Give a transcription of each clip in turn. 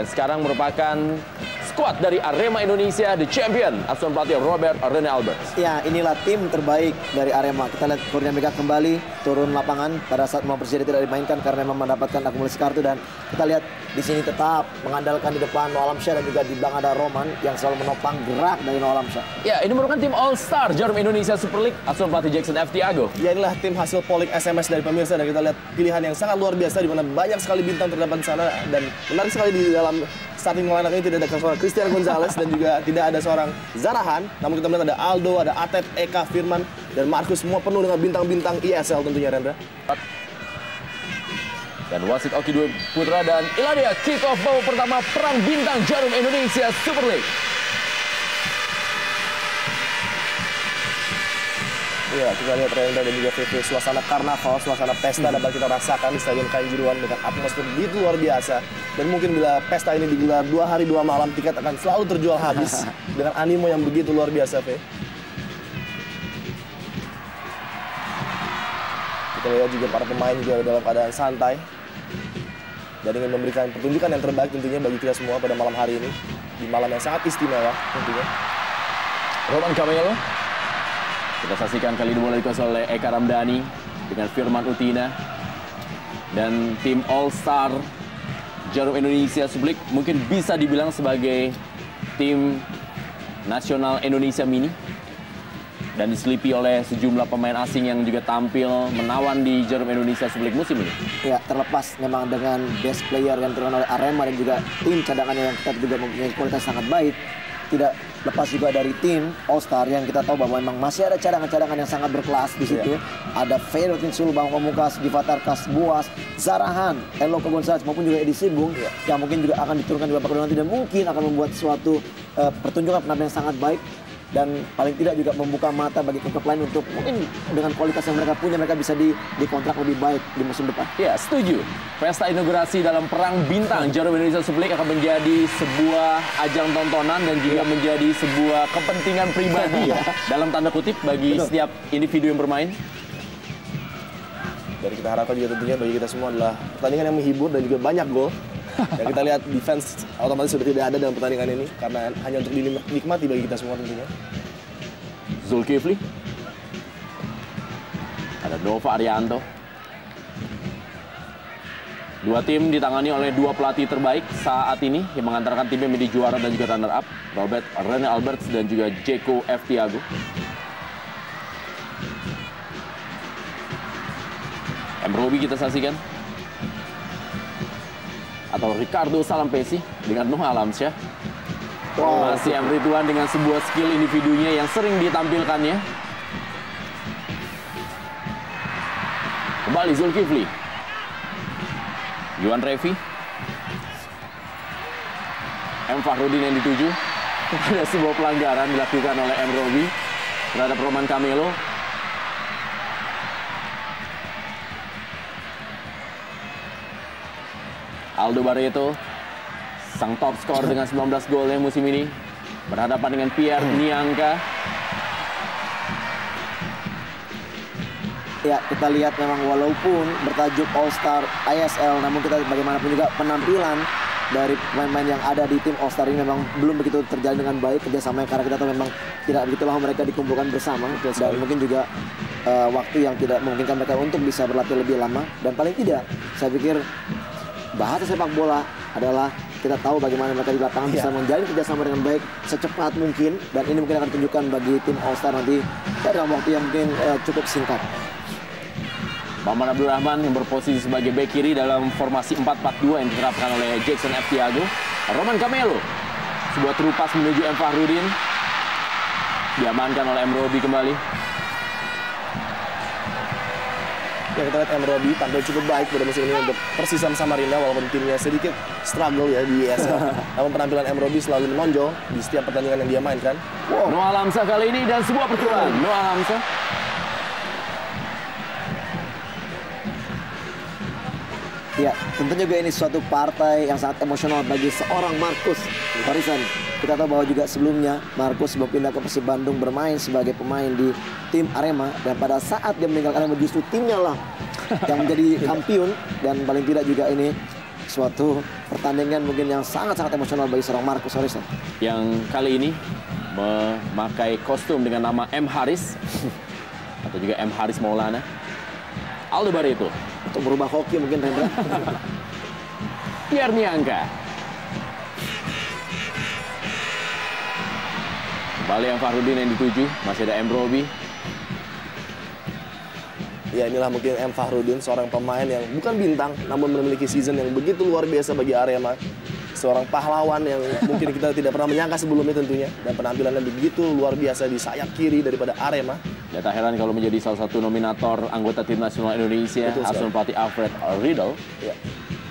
dan sekarang merupakan skuad dari Arema Indonesia, the champion, asuhan pelatih Robert Rene Alberts. Ya, inilah tim terbaik dari Arema. Kita lihat Kurnia Mega kembali turun lapangan pada saat mau Persija tidak dimainkan karena memang mendapatkan akumulasi kartu, dan kita lihat di sini tetap mengandalkan di depan Noah Alamsyah dan juga di belakang ada Roman yang selalu menopang gerak dari Noah Alamsyah. Ya, ini merupakan tim All Star Jarum Indonesia Super League, asuhan pelatih Jackson F. Tiago. Ya, inilah tim hasil polling SMS dari pemirsa, dan kita lihat pilihan yang sangat luar biasa di mana banyak sekali bintang terdapat di sana, dan menarik sekali di dalam starting lineup ini tidak ada seorang Christian Gonzalez dan juga tidak ada seorang Zarahan. Namun kita melihat ada Aldo, ada Atet, Eka, Firman, dan Markus, semua penuh dengan bintang-bintang ISL tentunya, Rendra. Dan wasit Oki Dwi Putra dan Iladia kick off babak pertama Perang Bintang Jarum Indonesia Super League. Iya, kita lihat Rendra dan juga VV, suasana karnaval, suasana pesta dapat kita rasakan di Stadion Kanjuruhan dengan atmosfer begitu luar biasa. Dan mungkin bila pesta ini digelar 2 hari 2 malam, tiket akan selalu terjual habis dengan animo yang begitu luar biasa, V. Kita lihat juga para pemain juga dalam keadaan santai dan ingin memberikan pertunjukan yang terbaik tentunya bagi kita semua pada malam hari ini, di malam yang sangat istimewa tentunya. Roman Camelo. Kita saksikan kali ini bola dikuasai oleh Eka Ramdhani dengan Firman Utina. Dan tim All Star Jarum Indonesia Super League mungkin bisa dibilang sebagai tim nasional Indonesia mini. Dan diselipi oleh sejumlah pemain asing yang juga tampil menawan di Jarum Indonesia Super League musim ini. Ya, terlepas memang dengan best player yang diturunkan oleh Arema dan juga tim cadangannya yang kita juga mempunyai kualitas sangat baik, tidak lepas juga dari tim All Star yang kita tahu bahwa memang masih ada cadangan-cadangan yang sangat berkelas di situ. Ada Ferro Tinsul, Bang Pamungkas, Divatar Kasbuas, Zarahan, Eloko Gonzalez maupun juga Edi Sibung yang mungkin juga akan diturunkan di babak kedua nanti dan mungkin akan membuat suatu pertunjukan penampilan yang sangat baik. Dan paling tidak juga membuka mata bagi klub lain untuk mungkin dengan kualitas yang mereka punya, mereka bisa dikontrak lebih baik di musim depan. Ya, setuju. Pesta inaugurasi dalam Perang Bintang Jarum Indonesia Super League akan menjadi sebuah ajang tontonan dan juga menjadi sebuah kepentingan pribadi dalam tanda kutip bagi setiap individu yang bermain. Dan kita harapkan juga tentunya bagi kita semua adalah pertandingan yang menghibur dan juga banyak gol. Dan kita lihat defense otomatis sudah tidak ada dalam pertandingan ini karena hanya untuk dinikmati bagi kita semua tentunya. Zulkifli. Ada Nova Arianto. Dua tim ditangani oleh dua pelatih terbaik saat ini yang mengantarkan timnya menjadi juara dan juga runner up, Robert Rene Alberts dan juga Jeko F. Tiago. Robi kita saksikan. Atau Ricardo Salampesi dengan Noah Alamsyah. Masih M. Ridwan dengan sebuah skill individunya yang sering ditampilkannya. Kembali Zulkifli. Yuan Revi. M. Fahrudin yang dituju. Ada sebuah pelanggaran dilakukan oleh M. Robi terhadap Roman Camelo. Aldo Barreto, sang top skor dengan 19 golnya musim ini, berhadapan dengan Pierre Niangka. Ya, kita lihat memang walaupun bertajuk All Star ISL, namun kita bagaimanapun juga penampilan dari pemain-pemain yang ada di tim All Star ini memang belum begitu terjalin dengan baik kerjasamanya, karena kita tahu memang tidak begitu lama mereka dikumpulkan bersama dan mungkin juga waktu yang tidak memungkinkan mereka untuk bisa berlatih lebih lama. Dan paling tidak, saya pikir bahasa sepak bola adalah kita tahu bagaimana mereka di lapangan bisa menjalin kerjasama dengan baik secepat mungkin, dan ini mungkin akan tunjukkan bagi tim All Star nanti dalam waktu yang mungkin cukup singkat. Maman Abdul Rahman yang berposisi sebagai bek kiri dalam formasi 4-4-2 yang diterapkan oleh Jackson F. Tiago. Roman Camelo, sebuah terupas menuju M. Fahrudin, diamankan oleh M. Robi kembali. Ya, kita lihat M. Robi tampil cukup baik pada musim ini untuk Persisam Samarinda walaupun timnya sedikit struggle ya di ESL. Namun penampilan M. Robi selalu menonjol di setiap pertandingan yang dia mainkan. Noah Alamsyah kali ini dan sebuah percobaan. Noah Alamsyah. Ya, tentu juga ini suatu partai yang sangat emosional bagi seorang Markus Farisan. Kita tahu bahwa juga sebelumnya Markus sebelum pindah ke Persib Bandung bermain sebagai pemain di tim Arema, dan pada saat dia meninggalkan Arema justru timnya lah yang menjadi kampiun, dan paling tidak juga ini suatu pertandingan mungkin yang sangat-sangat emosional bagi seorang Marcus Horizon. Yang kali ini memakai kostum dengan nama M. Haris atau juga M. Haris Maulana. Aldo Barreto. Untuk merubah hoki mungkin Rendra. Pierre Niangka. Kembali yang Fahrudin yang dituju. Masih ada M. Robi. Ya inilah mungkin M. Fahrudin, seorang pemain yang bukan bintang, namun memiliki season yang begitu luar biasa bagi Arema. Seorang pahlawan yang mungkin kita tidak pernah menyangka sebelumnya tentunya. Dan penampilannya begitu luar biasa di sayap kiri daripada Arema. Ya tak heran kalau menjadi salah satu nominator anggota tim nasional Indonesia, asuhan pelatih Alfred Riedel. Ya.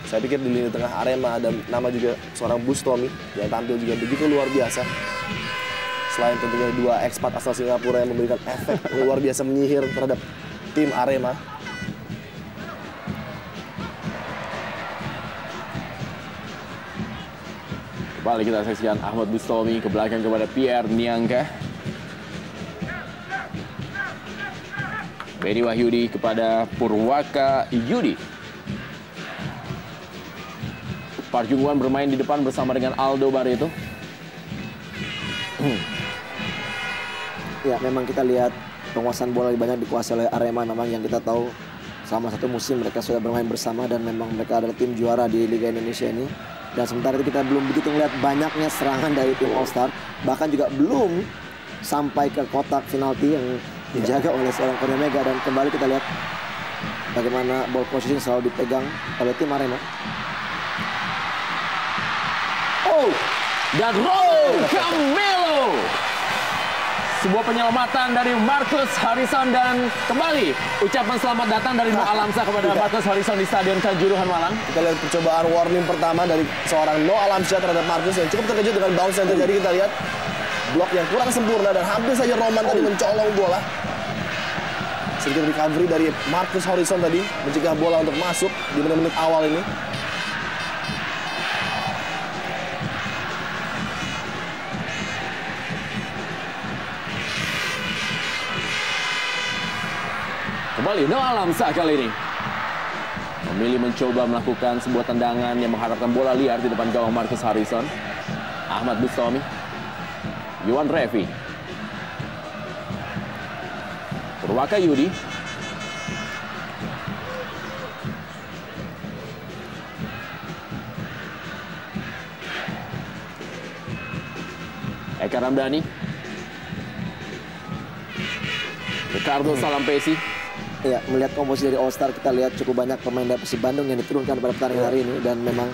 Saya pikir di lini tengah Arema ada nama juga seorang Bustomi yang tampil juga begitu luar biasa. Selain tentunya dua ekspat asal Singapura yang memberikan efek luar biasa menyihir terhadap tim Arema. Kembali kita saksikan Ahmad Bustomi ke belakang kepada Pierre Niangka. Benny Wahyudi kepada Purwaka Yudi. Park Jung-won bermain di depan bersama dengan Aldo Barreto. Ya, memang kita lihat penguasaan bola lebih banyak dikuasai oleh Arema. Memang yang kita tahu selama satu musim mereka sudah bermain bersama dan memang mereka adalah tim juara di Liga Indonesia ini. Dan sementara itu kita belum begitu melihat banyaknya serangan dari tim All Star. Bahkan juga belum sampai ke kotak penalti yang dijaga oleh seorang Kurnia Mega. Dan kembali kita lihat bagaimana ball position selalu dipegang oleh tim Arema. Oh, dan Raul Camelo. Sebuah penyelamatan dari Marcus Horizon dan kembali ucapan selamat datang dari Noah Alamsyah kepada Marcus Horizon di Stadion Kanjuruhan Malang. Kita lihat percobaan warning pertama dari seorang Noah Alamsyah terhadap Marcus yang cukup terkejut dengan bounce yang terjadi. Kita lihat blok yang kurang sempurna dan hampir saja Roman tadi mencolong bola. Sedikit recovery dari Marcus Horizon tadi mencegah bola untuk masuk di menit-menit awal ini. Kembali Noah Alamsyah kali ini memilih mencoba melakukan sebuah tendangan yang mengharapkan bola liar di depan gawang Marcus Horizon. Ahmad Bustomi, Yuan Revi, Purwaka Yudi, Eka Ramdhani, Ricardo Salampesi. Ya, melihat komposisi dari All Star kita lihat cukup banyak pemain dari Persib Bandung yang diturunkan pada pertandingan hari ini dan memang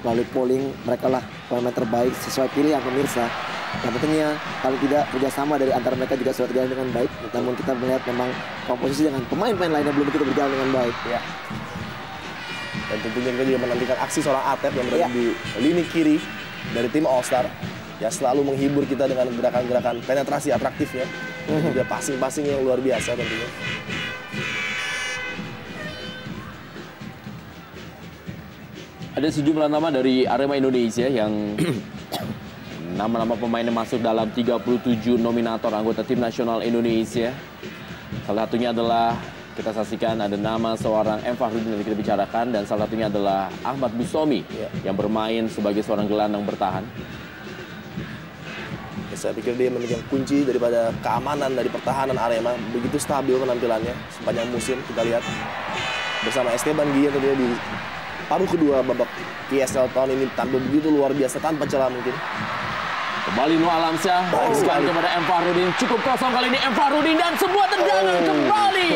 melalui polling mereka lah pemain terbaik sesuai pilihan pemirsa. Dan tentunya kalau tidak kerjasama dari antara mereka juga sudah berjalan dengan baik. Namun kita melihat memang komposisi dengan pemain-pemain lainnya belum begitu berjalan dengan baik. Ya. Dan tentunya kita juga menantikan aksi seorang Atep yang berada di lini kiri dari tim All Star. Ya selalu menghibur kita dengan gerakan-gerakan penetrasi atraktifnya. Dan juga passing-passing yang luar biasa tentunya. Ada sejumlah nama dari Arema Indonesia yang nama-nama pemain yang masuk dalam 37 nominator anggota tim nasional Indonesia. Salah satunya adalah kita saksikan ada nama seorang M. Fahrudin yang kita bicarakan dan salah satunya adalah Ahmad Bustomi yang bermain sebagai seorang gelandang bertahan. Ya, saya pikir dia memegang kunci daripada keamanan dari pertahanan Arema. Begitu stabil penampilannya sepanjang musim kita lihat bersama Esteban Guillen tentunya di paruh kedua babak PSL tahun ini tampil begitu luar biasa tanpa celah mungkin. Kembali Noah Alamsyah, sekali kepada M. Fahrudin, cukup kosong kali ini M. Fahrudin dan sebuah tendangan kembali.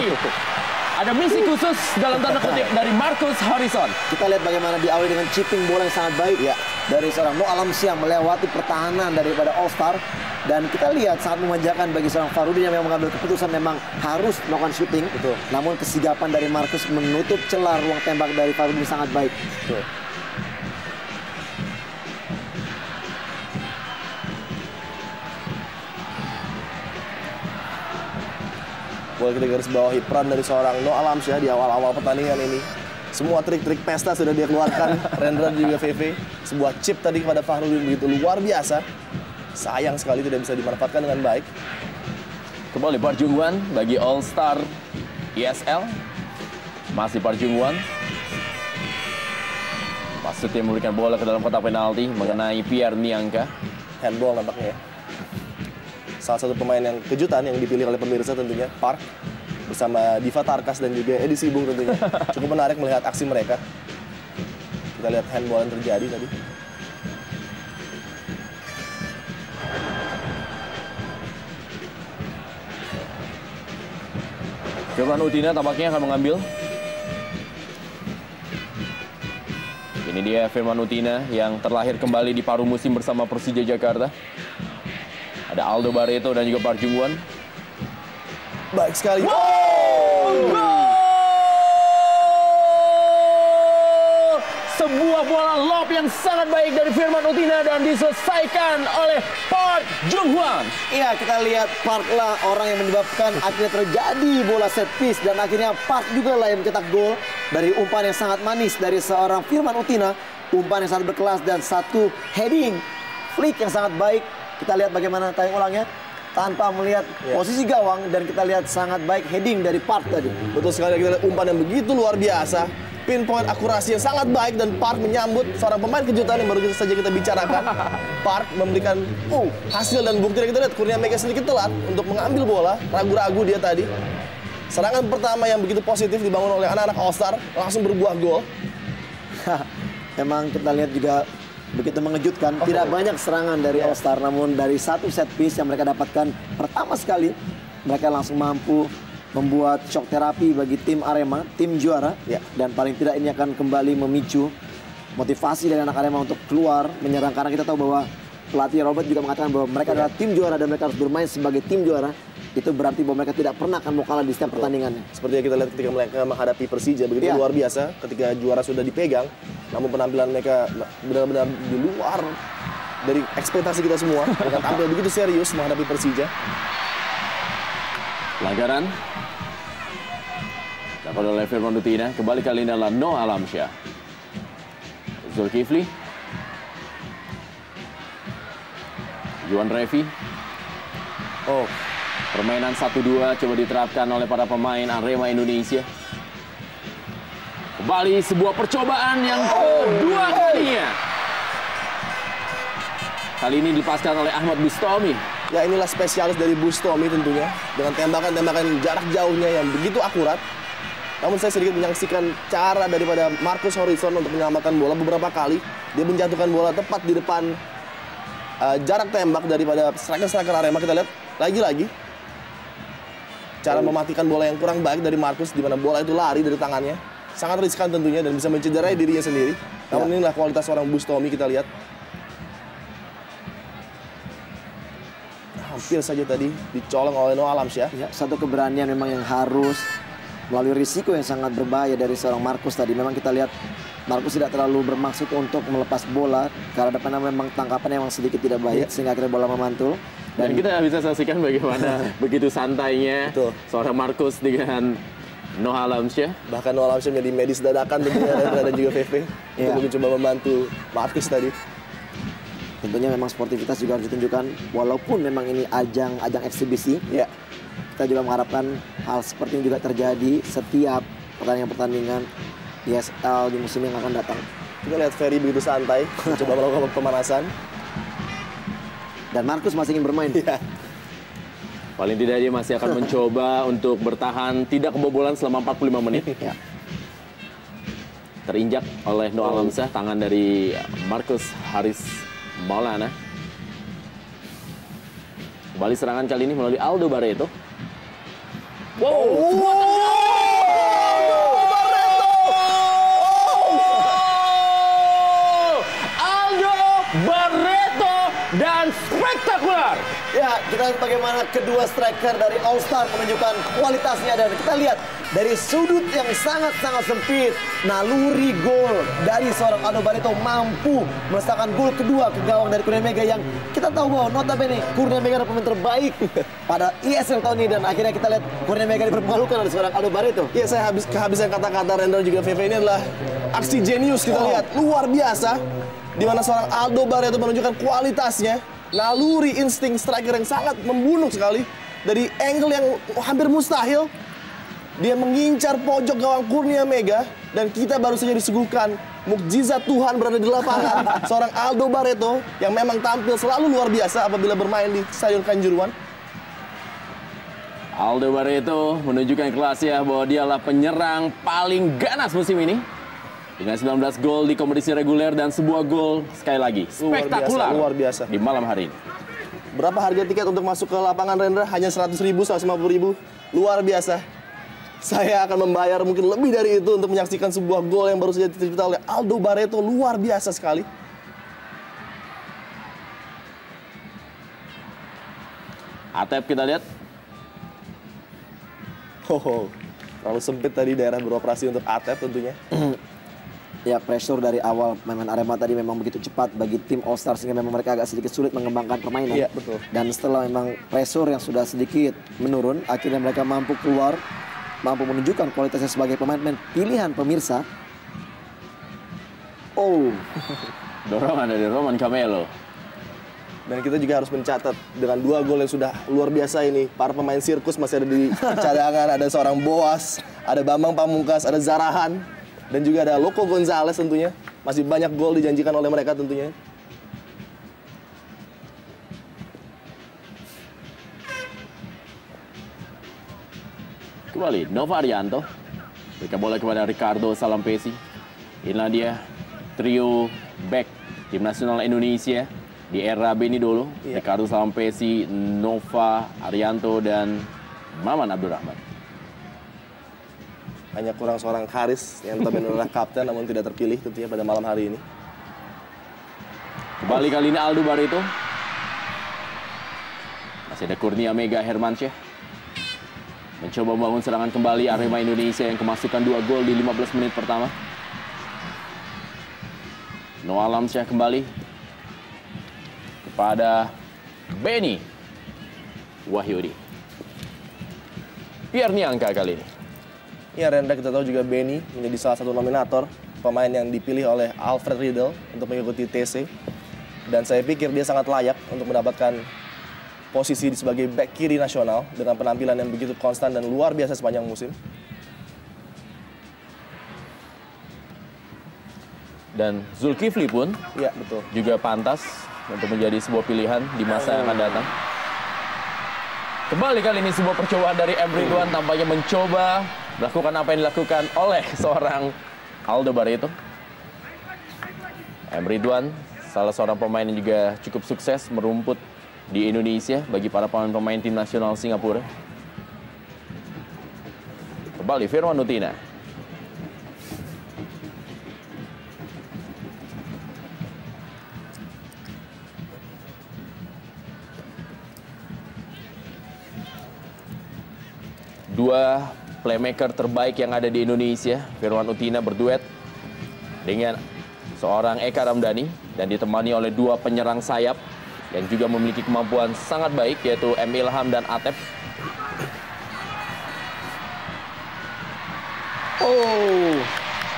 Ada misi khusus dalam tanda kutip dari Marcus Horizon. Kita lihat bagaimana diawali dengan chipping bola yang sangat baik dari seorang Noah Alamsyah melewati pertahanan daripada All Star. Dan kita lihat sangat memanjakan bagi seorang Fahrudin yang memang mengambil keputusan memang harus melakukan shooting. Betul. Namun kesigapan dari Marcus menutup celah ruang tembak dari Fahrudin sangat baik. Betul. Boleh kita garis bawahi peran dari seorang Noah Alamsyah di awal-awal pertandingan ini. Semua trik-trik pesta sudah dia keluarkan. Rendra juga VV. Sebuah chip tadi kepada Fahrudin begitu luar biasa. Sayang sekali tidak bisa dimanfaatkan dengan baik. Kembali Park Jung-won bagi All Star ESL. Masih Park Jung-won. Maksudnya memberikan bola ke dalam kotak penalti mengenai Pierre Niangka. Handball nampaknya ya. Salah satu pemain yang kejutan yang dipilih oleh pemirsa tentunya, Park. Bersama Diva Tarkas dan juga Edi Sibung tentunya. Cukup menarik melihat aksi mereka. Kita lihat handball yang terjadi tadi. Firman Utina tampaknya akan mengambil. Ini dia Firman Utina yang terlahir kembali di paruh musim bersama Persija Jakarta. Ada Aldo Barreto dan juga Park Jung Won. Baik sekali. Sebuah bola lob yang sangat baik dari Firman Utina dan diselesaikan oleh Park Jung Won. Iya, kita lihat Park lah orang yang menyebabkan akhirnya terjadi bola set piece dan akhirnya Park juga lah yang mencetak gol dari umpan yang sangat manis dari seorang Firman Utina, umpan yang sangat berkelas dan satu heading flick yang sangat baik. Kita lihat bagaimana tayang ulangnya tanpa melihat posisi gawang dan kita lihat sangat baik heading dari Park tadi. Betul sekali, kita lihat umpan yang begitu luar biasa. Pinpoint akurasi yang sangat baik dan Park menyambut seorang pemain kejutan yang baru saja kita bicarakan. Park memberikan hasil dan bukti. Kita lihat Kurnia Mega sedikit telat untuk mengambil bola, ragu-ragu dia tadi. Serangan pertama yang begitu positif dibangun oleh anak-anak All-Star langsung berbuah gol. Memang kita lihat juga begitu mengejutkan. Tidak banyak serangan dari All-Star, namun dari satu set piece yang mereka dapatkan pertama sekali, mereka langsung mampu membuat shock terapi bagi tim Arema, tim juara. Dan paling tidak ini akan kembali memicu motivasi dari anak Arema untuk keluar menyerang. Karena kita tahu bahwa pelatih Robert juga mengatakan bahwa mereka adalah tim juara dan mereka harus bermain sebagai tim juara. Itu berarti bahwa mereka tidak pernah akan mau kalah di setiap pertandingannya. Seperti yang kita lihat ketika mereka menghadapi Persija, begitu luar biasa ketika juara sudah dipegang. Namun penampilan mereka benar-benar di luar dari ekspektasi kita semua. Mereka tampil begitu serius menghadapi Persija. Pelanggaran dapat oleh Firman Utina. Kembali kali ini adalah Noah Alamsyah. Zulkifli, Juan Revi. Permainan 1-2 coba diterapkan oleh para pemain Arema Indonesia. Kembali sebuah percobaan yang kedua kalinya. Kali ini dilepaskan oleh Ahmad Bustomi. Ya, inilah spesialis dari Bustomi tentunya. Dengan tembakan-tembakan jarak jauhnya yang begitu akurat. Namun saya sedikit menyaksikan cara daripada Marcus Horizon untuk menyelamatkan bola beberapa kali. Dia menjatuhkan bola tepat di depan jarak tembak daripada striker-striker Arema. Kita lihat lagi-lagi cara mematikan bola yang kurang baik dari Marcus, di mana bola itu lari dari tangannya. Sangat riskan tentunya dan bisa mencederai dirinya sendiri. Namun inilah kualitas seorang Bustomi, kita lihat. Hampir saja tadi dicolong oleh Noah Alamsyah. Ya, satu keberanian memang yang harus melalui risiko yang sangat berbahaya dari seorang Marcus tadi. Memang kita lihat Marcus tidak terlalu bermaksud untuk melepas bola karena depannya memang tangkapannya memang sedikit tidak baik sehingga akhirnya bola memantul. Dan kita bisa saksikan bagaimana begitu santainya seorang Marcus dengan Noah Alamsyah. Bahkan Noah Alamsyah menjadi medis dadakan tentunya dan juga VV untuk mencoba membantu Marcus tadi. Tentunya memang sportivitas juga harus ditunjukkan walaupun memang ini ajang eksibisi. Kita juga mengharapkan hal seperti ini juga terjadi setiap pertandingan ISL di musim yang akan datang. Kita lihat Ferry begitu santai mencoba melakukan pemanasan. Dan Marcus masih ingin bermain. Paling tidak dia masih akan mencoba untuk bertahan tidak kebobolan selama 45 menit. Terinjak oleh Noah Alamsyah, tangan dari Marcus Haris Maulana. Kembali serangan kali ini melalui Aldo Barreto. Aldo Barreto dan spektakuler. Ya, kita lihat bagaimana kedua striker dari All Star menunjukkan kualitasnya dan kita lihat dari sudut yang sangat-sangat sempit, naluri gol dari seorang Aldo Barreto mampu melesatkan gol kedua ke gawang dari Kurnia Mega yang kita tahu bahwa notabene Kurnia Mega adalah pemain terbaik pada ISL tahun ini dan akhirnya kita lihat Kurnia Mega dipermalukan oleh seorang Aldo Barreto. Iya, saya kehabisan kata-kata Rendra juga VV, ini adalah aksi jenius kita lihat luar biasa di mana seorang Aldo Barreto menunjukkan kualitasnya, naluri insting striker yang sangat membunuh sekali dari angle yang hampir mustahil. Dia mengincar pojok gawang Kurnia Mega. Dan kita baru saja disuguhkan mukjizat Tuhan berada di lapangan. Seorang Aldo Barreto yang memang tampil selalu luar biasa apabila bermain di Stadion Kanjuruhan. Aldo Barreto menunjukkan kelasnya bahwa dialah penyerang paling ganas musim ini. Dengan 19 gol di kompetisi reguler dan sebuah gol sekali lagi spektakular luar biasa di malam hari ini. Berapa harga tiket untuk masuk ke lapangan, Rendra? Hanya 100.000, 150.000. Luar biasa. Saya akan membayar mungkin lebih dari itu untuk menyaksikan sebuah gol yang baru saja dicipta oleh Aldo Barreto. Luar biasa sekali. Atep kita lihat. Terlalu sempit tadi daerah beroperasi untuk Atep tentunya. Ya, pressure dari awal pemain Arema tadi memang begitu cepat bagi tim All Star sehingga memang mereka agak sedikit sulit mengembangkan permainan. Iya, betul. Dan setelah memang pressure yang sudah sedikit menurun, akhirnya mereka mampu keluar, mampu menunjukkan kualitasnya sebagai pemain pilihan pemirsa. Dorongan dari Roman Camelo. Dan kita juga harus mencatat dengan 2 gol yang sudah luar biasa ini. Para pemain sirkus masih ada di cadangan. Ada seorang Boas, ada Bambang Pamungkas, ada Zarahan. Dan juga ada Loco Gonzalez tentunya. Masih banyak gol dijanjikan oleh mereka tentunya. Kembali Nova Arianto. Berikan bola kepada Ricardo Salampesi. Inilah dia trio back tim nasional Indonesia di era Beni dulu. Iya. Ricardo Salampesi, Nova Arianto, dan Maman Abdurrahman. Hanya kurang seorang Haris yang notabene adalah kapten namun tidak terpilih tentunya pada malam hari ini. Kembali kali ini Aldo Barreto. Masih ada Kurnia Mega Hermansyah. Mencoba membangun serangan kembali Arema Indonesia yang kemasukan 2 gol di 15 menit pertama. Noah Alamsyah kembali kepada Beni Wahyudi. Pierre Niangka kali ini. Ya, Rendra, kita tahu juga Beni menjadi salah satu nominator pemain yang dipilih oleh Alfred Riedel untuk mengikuti TC. Dan saya pikir dia sangat layak untuk mendapatkan posisi sebagai back kiri nasional dengan penampilan yang begitu konstan dan luar biasa sepanjang musim. Dan Zulkifli pun Ya, betul. juga pantas untuk menjadi sebuah pilihan di masa yang akan datang. Kembali kali ini sebuah percobaan dari M. Ridwan tampaknya mencoba melakukan apa yang dilakukan oleh seorang Aldo Barreto. M. Ridwan, salah seorang pemain yang juga cukup sukses merumput di Indonesia bagi para pemain tim nasional Singapura. Kembali Firman Utina. Dua playmaker terbaik yang ada di Indonesia, Firman Utina berduet dengan seorang Eka Ramdhani dan ditemani oleh 2 penyerang sayap yang juga memiliki kemampuan sangat baik yaitu M. Ilham dan Atep.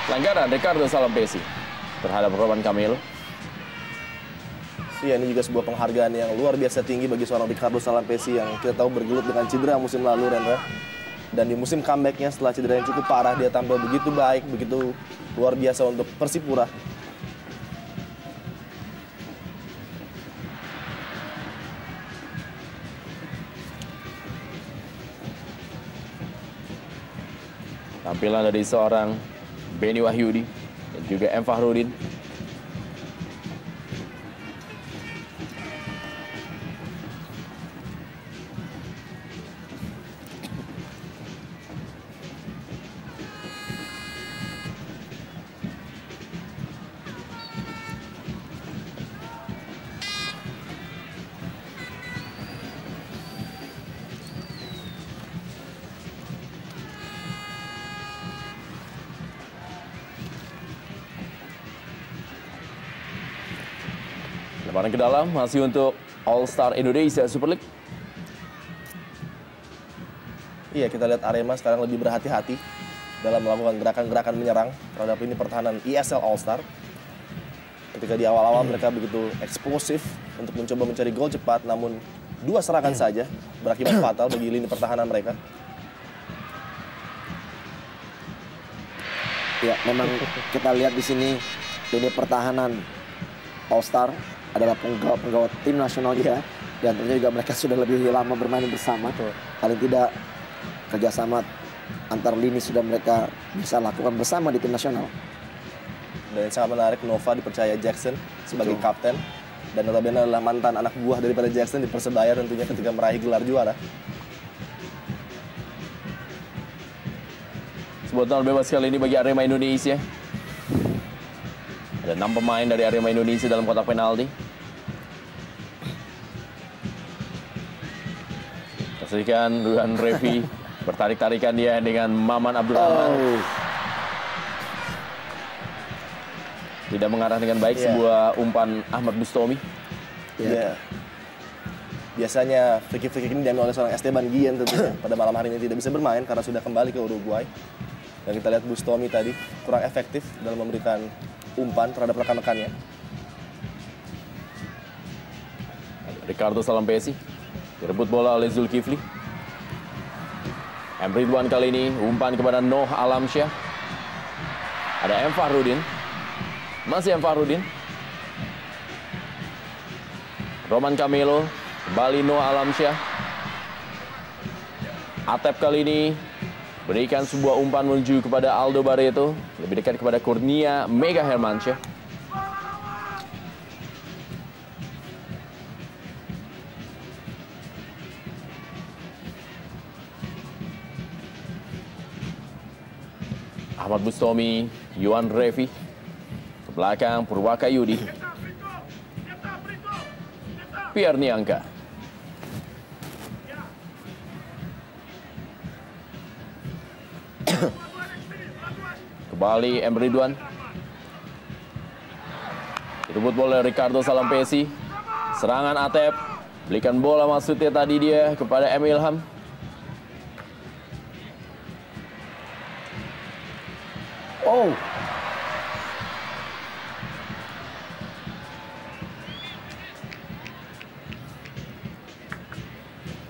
Pelanggaran Ricardo Salampesi terhadap Roman Camelo. Iya, ini juga sebuah penghargaan yang luar biasa tinggi bagi seorang Ricardo Salampesi yang kita tahu bergelut dengan cedera musim lalu, Rendra. Dan di musim comeback-nya setelah cedera yang cukup parah, dia tampil begitu baik, begitu luar biasa untuk Persipura. Tampilan dari seorang Beni Wahyudi dan juga M. Fahrudin. Lebaran ke dalam masih untuk All Star Indonesia Super League. Iya, kita lihat Arema sekarang lebih berhati-hati dalam melakukan gerakan-gerakan menyerang terhadap ini pertahanan ESL All Star. Ketika di awal-awal mereka begitu eksplosif untuk mencoba mencari gol cepat, namun 2 serangan saja berakibat fatal bagi lini pertahanan mereka. Ya, memang kita lihat di sini lini pertahanan All Star adalah penggawa tim nasional kita. Dan tentunya juga mereka sudah lebih lama bermain bersama. Paling tidak kerjasama antar lini sudah mereka bisa lakukan bersama di tim nasional. Dan yang sangat menarik, Nova dipercaya Jackson sebagai kapten. Dan notabene adalah mantan anak buah daripada Jackson di Persebaya tentunya ketika meraih gelar juara. Sebuah tendangan bebas kali ini bagi Arema Indonesia. Ada 6 pemain dari Arema Indonesia dalam kotak penalti. Saksikan Ruhan Revi bertarik-tarikan dia dengan Maman Abdurrahman. Tidak mengarah dengan baik sebuah umpan Ahmad Bustomi. Biasanya free-kick ini diambil oleh seorang Esteban Guillen tentunya. Pada malam hari ini tidak bisa bermain karena sudah kembali ke Uruguay. Dan kita lihat Bustomi tadi kurang efektif dalam memberikan umpan terhadap rekan-rekannya. Ricardo Salampesi direbut bola oleh Zulkifli. M. Ridwan kali ini umpan kepada Noh Alamsyah. Ada M. Fahrudin. Masih M. Fahrudin. Roman Camelo. Kembali Noh Alamsyah. Atep kali ini berikan sebuah umpan menuju kepada Aldo Barreto. Lebih dekat kepada Kurnia Mega Hermansyah. Ahmad Bustomi, Yuan Revi. Ke belakang Purwaka Yudi. Pierre Niangka. Kembali M. Ridwan. Direbut bola Ricardo Salampesi. Serangan Atep. Belikan bola maksudnya tadi dia kepada M. Ilham.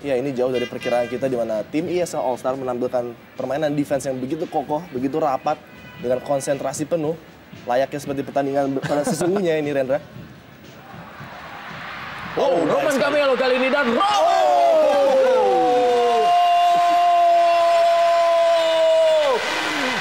Ya, ini jauh dari perkiraan kita di mana tim ESL All Star menampilkan permainan defense yang begitu kokoh, begitu rapat, dengan konsentrasi penuh, layaknya seperti pertandingan pada sesungguhnya ini, Rendra. Roman Camelo kali ini dan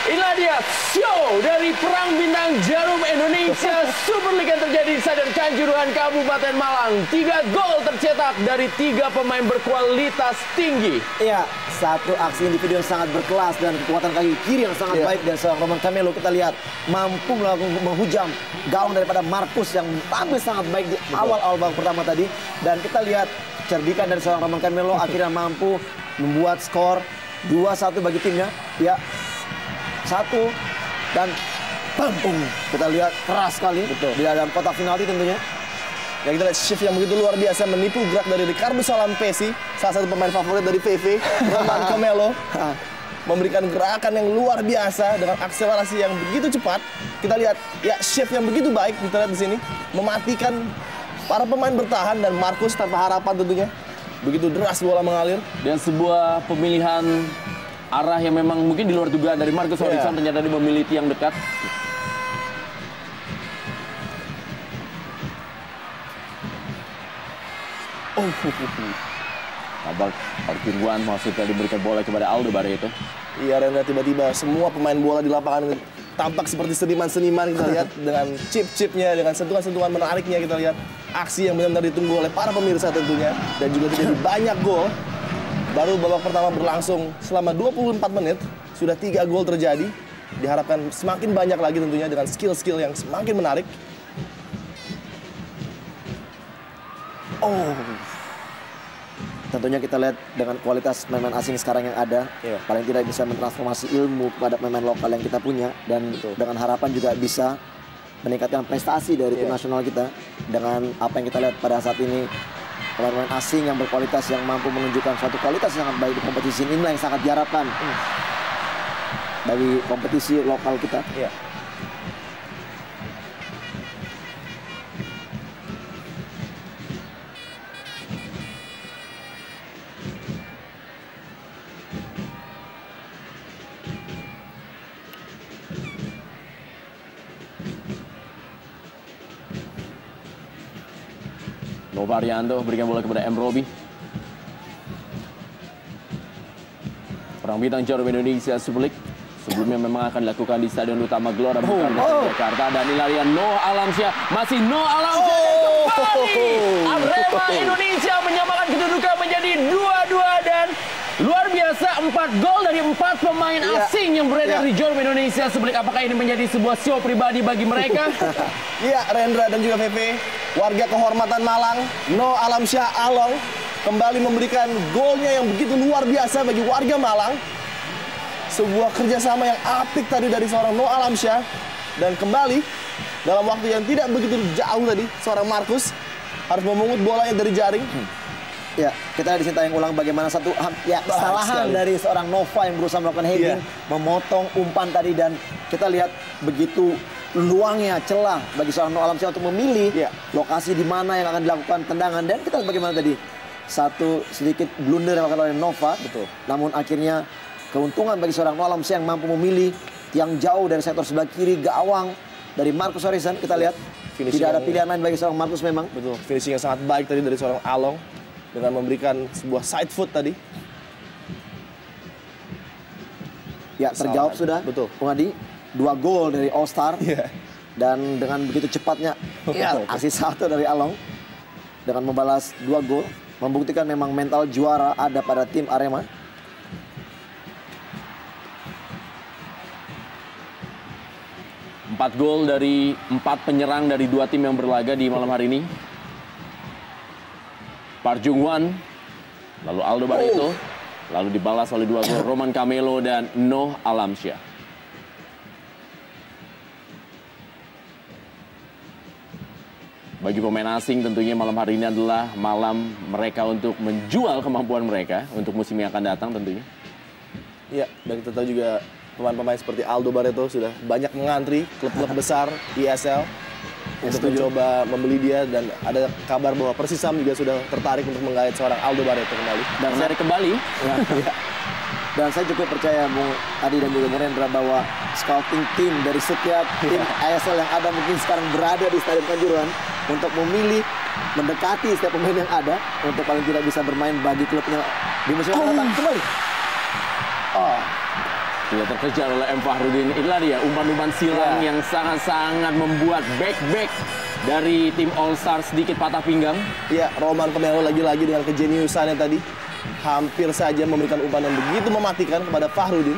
inilah dia show dari Perang Bintang Jarum Indonesia Super League yang terjadi di Stadion Kanjuruhan Kabupaten Malang. 3 gol tercetak dari 3 pemain berkualitas tinggi. Iya, satu aksi individu yang sangat berkelas dan kekuatan kaki kiri yang sangat baik dari seorang Roman Camelo. Kita lihat mampu melakukan menghujam gawang daripada Marcus yang tampil sangat baik di awal-awal babak pertama tadi. Dan kita lihat cerdikan dari seorang Roman Camelo akhirnya mampu membuat skor 2-1 bagi timnya. Ya, 1 dan Pampung. Kita lihat keras sekali di dalam kotak penalti tentunya. Ya, kita lihat shift yang begitu luar biasa menipu gerak dari Ricardo Salampesi, salah satu pemain favorit dari PV, Roman Camelo. Memberikan gerakan yang luar biasa dengan akselerasi yang begitu cepat. Kita lihat ya shift yang begitu baik, kita lihat di sini mematikan para pemain bertahan dan Marcus tanpa harapan tentunya. Begitu deras bola mengalir. Dan sebuah pemilihan arah yang memang mungkin di luar dugaan dari Marcus Horizon, ternyata dia memilih tiang dekat. Tabak Arfirwan maksudnya diberikan bola kepada Aldo Barreto. Iya, Rendra, tiba-tiba semua pemain bola di lapangan tampak seperti seniman-seniman. Kita lihat dengan chip-chipnya, dengan sentuhan-sentuhan menariknya. Kita lihat aksi yang benar-benar ditunggu oleh para pemirsa tentunya. Dan juga terjadi banyak gol. Baru babak pertama berlangsung selama 24 menit, sudah 3 gol terjadi. Diharapkan semakin banyak lagi tentunya dengan skill-skill yang semakin menarik. Tentunya kita lihat dengan kualitas pemain asing sekarang yang ada, paling tidak bisa mentransformasi ilmu kepada pemain lokal yang kita punya. Dan dengan harapan juga bisa meningkatkan prestasi dari tim nasional kita. Dengan apa yang kita lihat pada saat ini, pemain asing yang berkualitas yang mampu menunjukkan suatu kualitas yang sangat baik di kompetisi ini, inilah yang sangat diharapkan bagi kompetisi lokal kita. Nova Arianto berikan bola kepada M. Robi. Perang bintang Jarum Indonesia Super League. Sebelumnya memang akan dilakukan di Stadion Utama Gelora Bung Karno Jakarta. Dan Ilarian Noah Alamsyah, masih Noah Alamsyah kembali. Arema Indonesia menyamakan kedudukan menjadi 2-2 dan luar biasa 4 gol dari 4 pemain asing yang beredar di Jarum Indonesia Super League. Apakah ini menjadi sebuah show pribadi bagi mereka? Iya, Rendra dan juga Pepe, warga kehormatan Malang, Noah Alamsyah Along kembali memberikan golnya yang begitu luar biasa bagi warga Malang. Sebuah kerjasama yang apik tadi dari seorang Noah Alamsyah. Dan kembali dalam waktu yang tidak begitu jauh tadi, seorang Markus harus memungut bolanya dari jaring. Ya, kita di sini tayang ulang bagaimana satu kesalahan dari seorang Nova yang berusaha melakukan heading, memotong umpan tadi, dan kita lihat begitu luangnya celah bagi seorang Noah Alamsyah untuk memilih lokasi di mana yang akan dilakukan tendangan. Dan kita lihat bagaimana tadi satu sedikit blunder yang dilakukan oleh Nova. Betul. Namun akhirnya keuntungan bagi seorang Noah Alamsyah yang mampu memilih yang jauh dari sektor sebelah kiri gawang dari Marcus Horizon. Kita lihat tidak ada pilihan lain bagi seorang Marcus memang. Betul, finishing yang sangat baik tadi dari seorang Along dengan memberikan sebuah side foot tadi. Ya, terjawab sudah. Betul. Bung Adi, 2 gol dari All Star. Dan dengan begitu cepatnya asis 1 dari Along dengan membalas 2 gol, membuktikan memang mental juara ada pada tim Arema. Empat gol dari 4 penyerang dari 2 tim yang berlaga di malam hari ini. Park Jung Hwan, lalu Aldo Barreto, lalu dibalas oleh 2 gol Roman Camelo dan Noah Alamsyah. Bagi pemain asing tentunya malam hari ini adalah malam mereka untuk menjual kemampuan mereka untuk musim yang akan datang tentunya. Iya, dan kita tahu juga pemain-pemain seperti Aldo Barreto sudah banyak mengantri klub-klub besar ISL untuk mencoba membeli dia, dan ada kabar bahwa Persisam juga sudah tertarik untuk menggait seorang Aldo Barreto kembali. Dan saya kembali. Dan saya cukup percaya Bung Adi dan juga Bung Rendra bahwa scouting tim dari setiap tim ISL yang ada mungkin sekarang berada di Stadion Kanjuruhan untuk memilih mendekati setiap pemain yang ada untuk paling tidak bisa bermain bagi klubnya di musim yang datang. Kembali. Sudah terkejar oleh M. Fahrudin. Inilah dia umpan-umpan silang yang sangat-sangat membuat back dari tim All Star sedikit patah pinggang. Iya, Roman Camelo lagi-lagi dengan kejeniusannya tadi hampir saja memberikan umpan yang begitu mematikan kepada Fahrudin.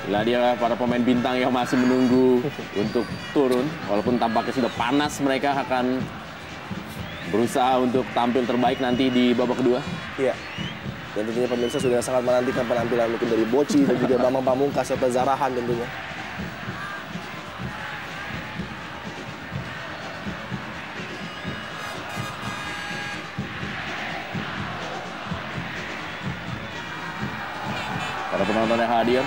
Inilah dia para pemain bintang yang masih menunggu untuk turun. Walaupun tampaknya sudah panas, mereka akan berusaha untuk tampil terbaik nanti di babak kedua. Iya. Dan tentunya pemirsa sudah sangat menantikan penampilan mungkin dari Boci dan juga Bambang Pamungkas serta Zarahan tentunya. Para penonton yang hadir,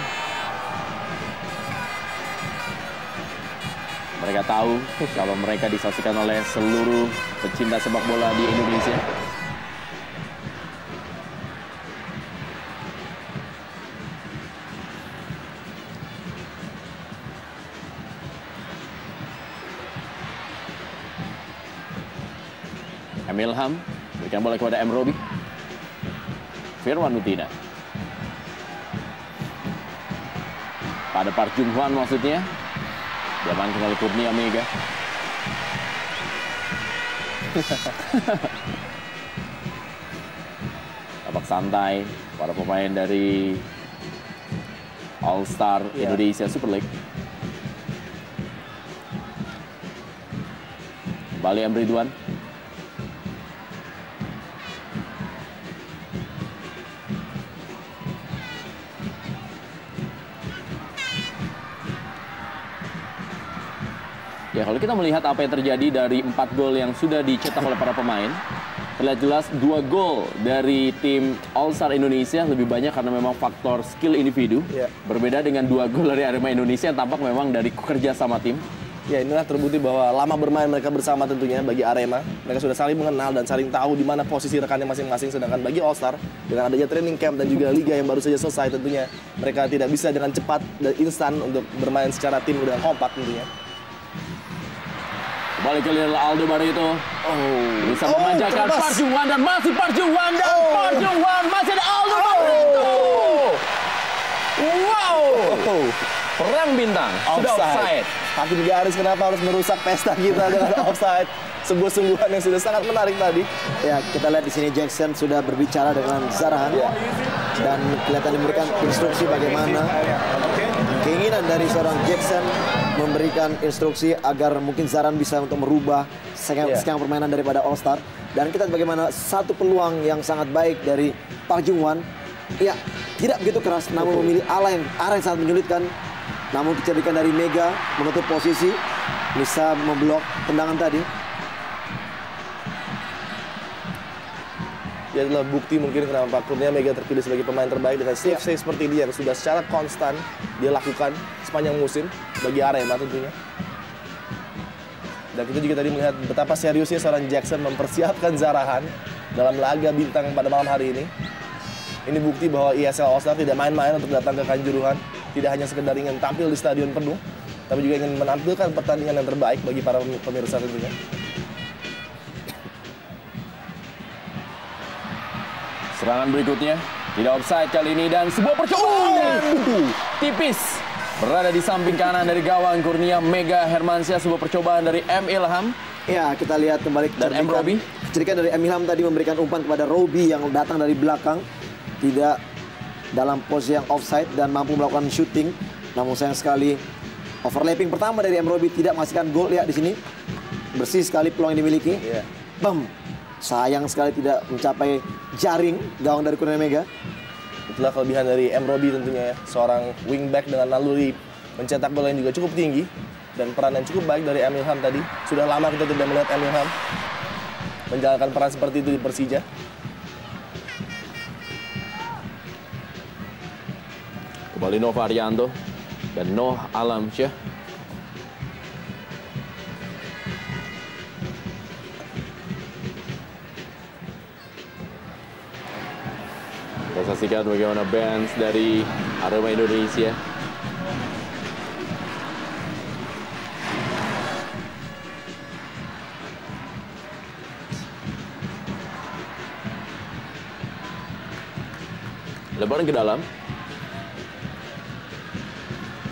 mereka tahu kalau mereka disaksikan oleh seluruh pecinta sepak bola di Indonesia. Emil Ham berikan bola kepada M. Robi. Firman Utina. Pada Park Jung Hwan maksudnya. Diamankan oleh Kurnia Mega. Tampak santai para pemain dari All Star Indonesia Super League. Kembali M. Ridwan. Ya, kalau kita melihat apa yang terjadi dari 4 gol yang sudah dicetak oleh para pemain, terlihat jelas 2 gol dari tim All Star Indonesia lebih banyak karena memang faktor skill individu. Berbeda dengan 2 gol dari Arema Indonesia yang tampak memang dari kerja sama tim. Ya, inilah terbukti bahwa lama bermain mereka bersama tentunya bagi Arema. Mereka sudah saling mengenal dan saling tahu di mana posisi rekannya masing-masing. Sedangkan bagi All Star, dengan adanya training camp dan juga liga yang baru saja selesai tentunya, mereka tidak bisa dengan cepat dan instan untuk bermain secara tim dengan kompak tentunya. Kembali ke Lionel Aldo Barreto. Bisa memanjakan Park Jung-hwan dan masih Park Jung-hwan dan Park Jung-hwan masih ada Aldo Barreto. Wow. Perang bintang. Sudah offside. Hakim garis kenapa harus merusak pesta kita dengan offside? Sebuah sungguhan yang sudah sangat menarik tadi. Ya, kita lihat di sini Jackson sudah berbicara dengan Zarahan dan kelihatan memberikan instruksi bagaimana keinginan dari seorang Jackson memberikan instruksi agar mungkin Zarahan bisa untuk merubah skema permainan daripada All Star. Dan kita bagaimana satu peluang yang sangat baik dari Park Jung-hwan. Ya, tidak begitu keras, namun memilih arah yang sangat menyulitkan. Namun kecerdikan dari Mega menutup posisi, bisa memblok tendangan tadi. Ya, adalah bukti mungkin kenapa Kurnia Mega terpilih sebagai pemain terbaik dengan save seperti ini yang sudah secara konstan dia lakukan sepanjang musim bagi Arema tentunya. Dan kita juga tadi melihat betapa seriusnya seorang Jackson mempersiapkan Zarahan dalam laga bintang pada malam hari ini. Ini bukti bahwa ESL All Star tidak main-main untuk datang ke Kanjuruhan. Tidak hanya sekedar ingin tampil di stadion penuh, tapi juga ingin menampilkan pertandingan yang terbaik bagi para pemirsa tentunya. Serangan berikutnya tidak offside kali ini dan sebuah percobaan tipis berada di samping kanan dari gawang Kurnia Mega Hermansyah. Sebuah percobaan dari M. Ilham. Ya, kita lihat kembali dan M. Robi. Kecerdikan dari M. Ilham tadi memberikan umpan kepada Robi yang datang dari belakang, tidak dalam posisi yang offside dan mampu melakukan shooting. Namun sayang sekali overlapping pertama dari M. Robi tidak menghasilkan gol. Lihat di sini bersih sekali peluang yang dimiliki. Bam. Sayang sekali tidak mencapai jaring gawang dari Kurnia Mega. Itulah kelebihan dari M. Robi tentunya ya. Seorang wingback dengan naluri mencetak gol yang juga cukup tinggi dan peran yang cukup baik dari M. Ilham tadi. Sudah lama kita tidak melihat M. Ilham menjalankan peran seperti itu di Persija. Kembali Nova Arianto dan Noh Alamsyah. Kita saksikan bagaimana bands dari Arema Indonesia. Lebaran ke dalam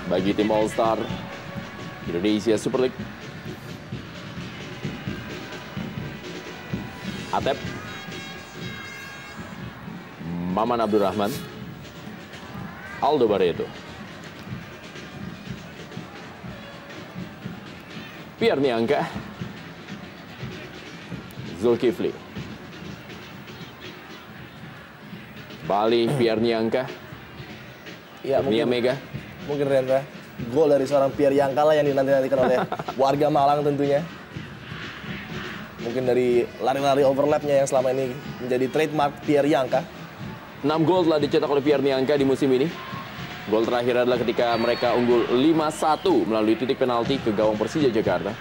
bagi tim All Star Indonesia Super League. Atep, Maman Abdurrahman, Aldo Barreto, Pierre Niangka, Zulkifli, Bali, Pierre Niangka, Kurnia Mega. Mungkin Rendra, gol dari seorang Pierre Niangka lah yang dinanti-nantikan oleh warga Malang tentunya. Mungkin dari lari-lari overlapnya yang selama ini menjadi trademark Pierre Niangka. 6 gol telah dicetak oleh Pierre Niangka di musim ini. Gol terakhir adalah ketika mereka unggul 5-1 melalui titik penalti ke gawang Persija Jakarta.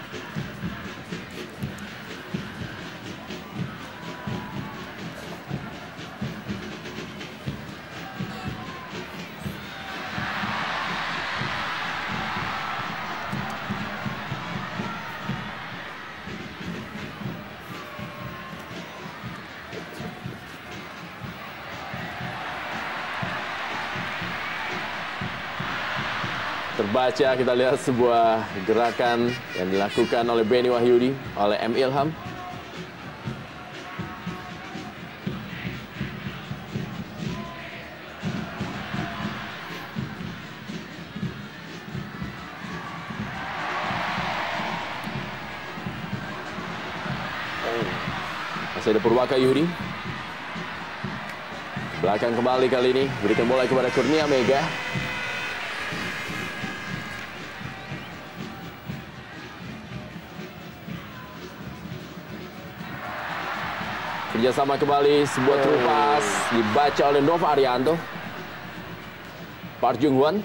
Terbaca kita lihat sebuah gerakan yang dilakukan oleh Benny Wahyudi, oleh M. Ilham. Masih ada Purwaka Yudi. Belakang kembali kali ini, berikan bola kepada Kurnia Mega. Kerjasama kembali, sebuah terupas dibaca oleh Nova Arianto. Park Jung-hwan,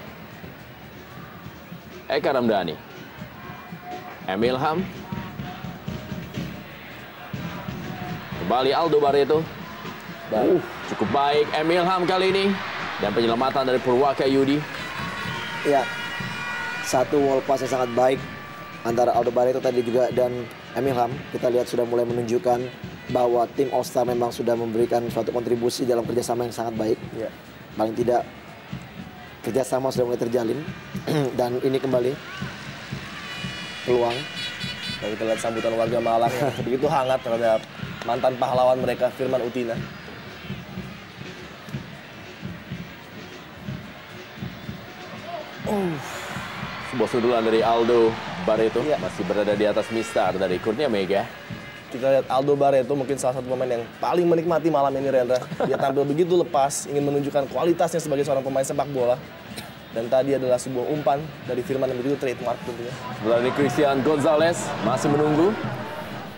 Eka Ramdhani. Emil Ham. Kembali Aldo Barreto. Cukup baik Emil Ham kali ini. Dan penyelamatan dari Purwaka Yudi. Ya, satu wall pass yang sangat baik antara Aldo Barreto tadi juga dan Emil Ham. Kita lihat sudah mulai menunjukkan bahwa tim All Star memang sudah memberikan suatu kontribusi dalam kerjasama yang sangat baik. Ya. Paling tidak kerjasama sudah mulai terjalin. Dan ini kembali peluang. Dan kita lihat sambutan warga Malang yang begitu hangat terhadap mantan pahlawan mereka, Firman Utina. Sebuah sundulan dari Aldo Barreto. Masih berada di atas mistar dari Kurnia Mega. Kita lihat Aldo Barreto mungkin salah satu pemain yang paling menikmati malam ini, Rendra. Dia tampil begitu lepas, ingin menunjukkan kualitasnya sebagai seorang pemain sepak bola. Dan tadi adalah sebuah umpan dari Firman yang begitu trademark tentunya. Sebelah ini Christian Gonzalez masih menunggu.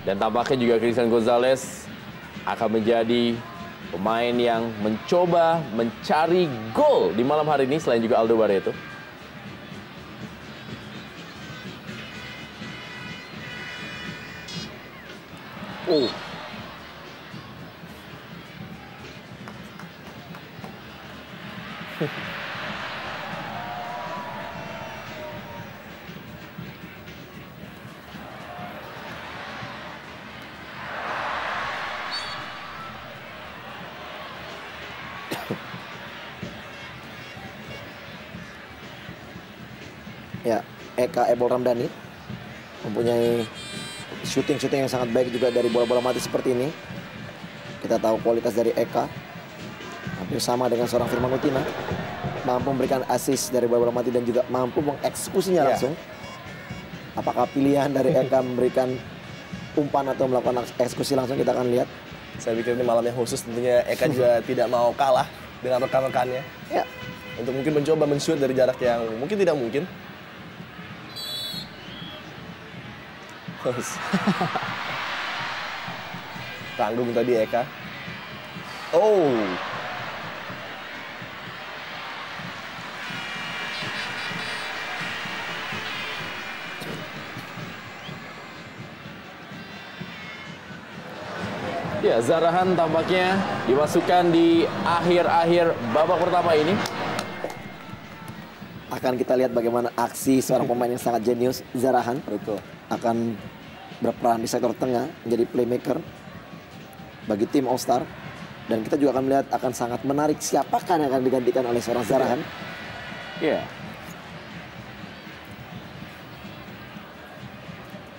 Dan tampaknya juga Christian Gonzalez akan menjadi pemain yang mencoba mencari gol di malam hari ini selain juga Aldo Barreto. Ya, Eka Ebol Ramdhani mempunyai shooting yang sangat baik juga dari bola-bola mati seperti ini. Kita tahu kualitas dari Eka hampir sama dengan seorang Firman Utina, mampu memberikan assist dari bola-bola mati dan juga mampu mengeksekusinya langsung. Apakah pilihan dari Eka memberikan umpan atau melakukan eksekusi langsung, kita akan lihat. Saya pikir ini malam yang khusus, tentunya Eka juga tidak mau kalah dengan rekan-rekannya. Ya, untuk mungkin mencoba men-shoot dari jarak yang mungkin tidak mungkin. Tanggung tadi Eka. Ya, Zarahan tampaknya dimasukkan di akhir-akhir babak pertama ini. Akan kita lihat bagaimana aksi seorang pemain yang sangat jenius, Zarahan. Betul. Akan berperan di sektor tengah, menjadi playmaker bagi tim All Star. Dan kita juga akan melihat akan sangat menarik siapakah yang akan digantikan oleh seorang Zarahan. Iya.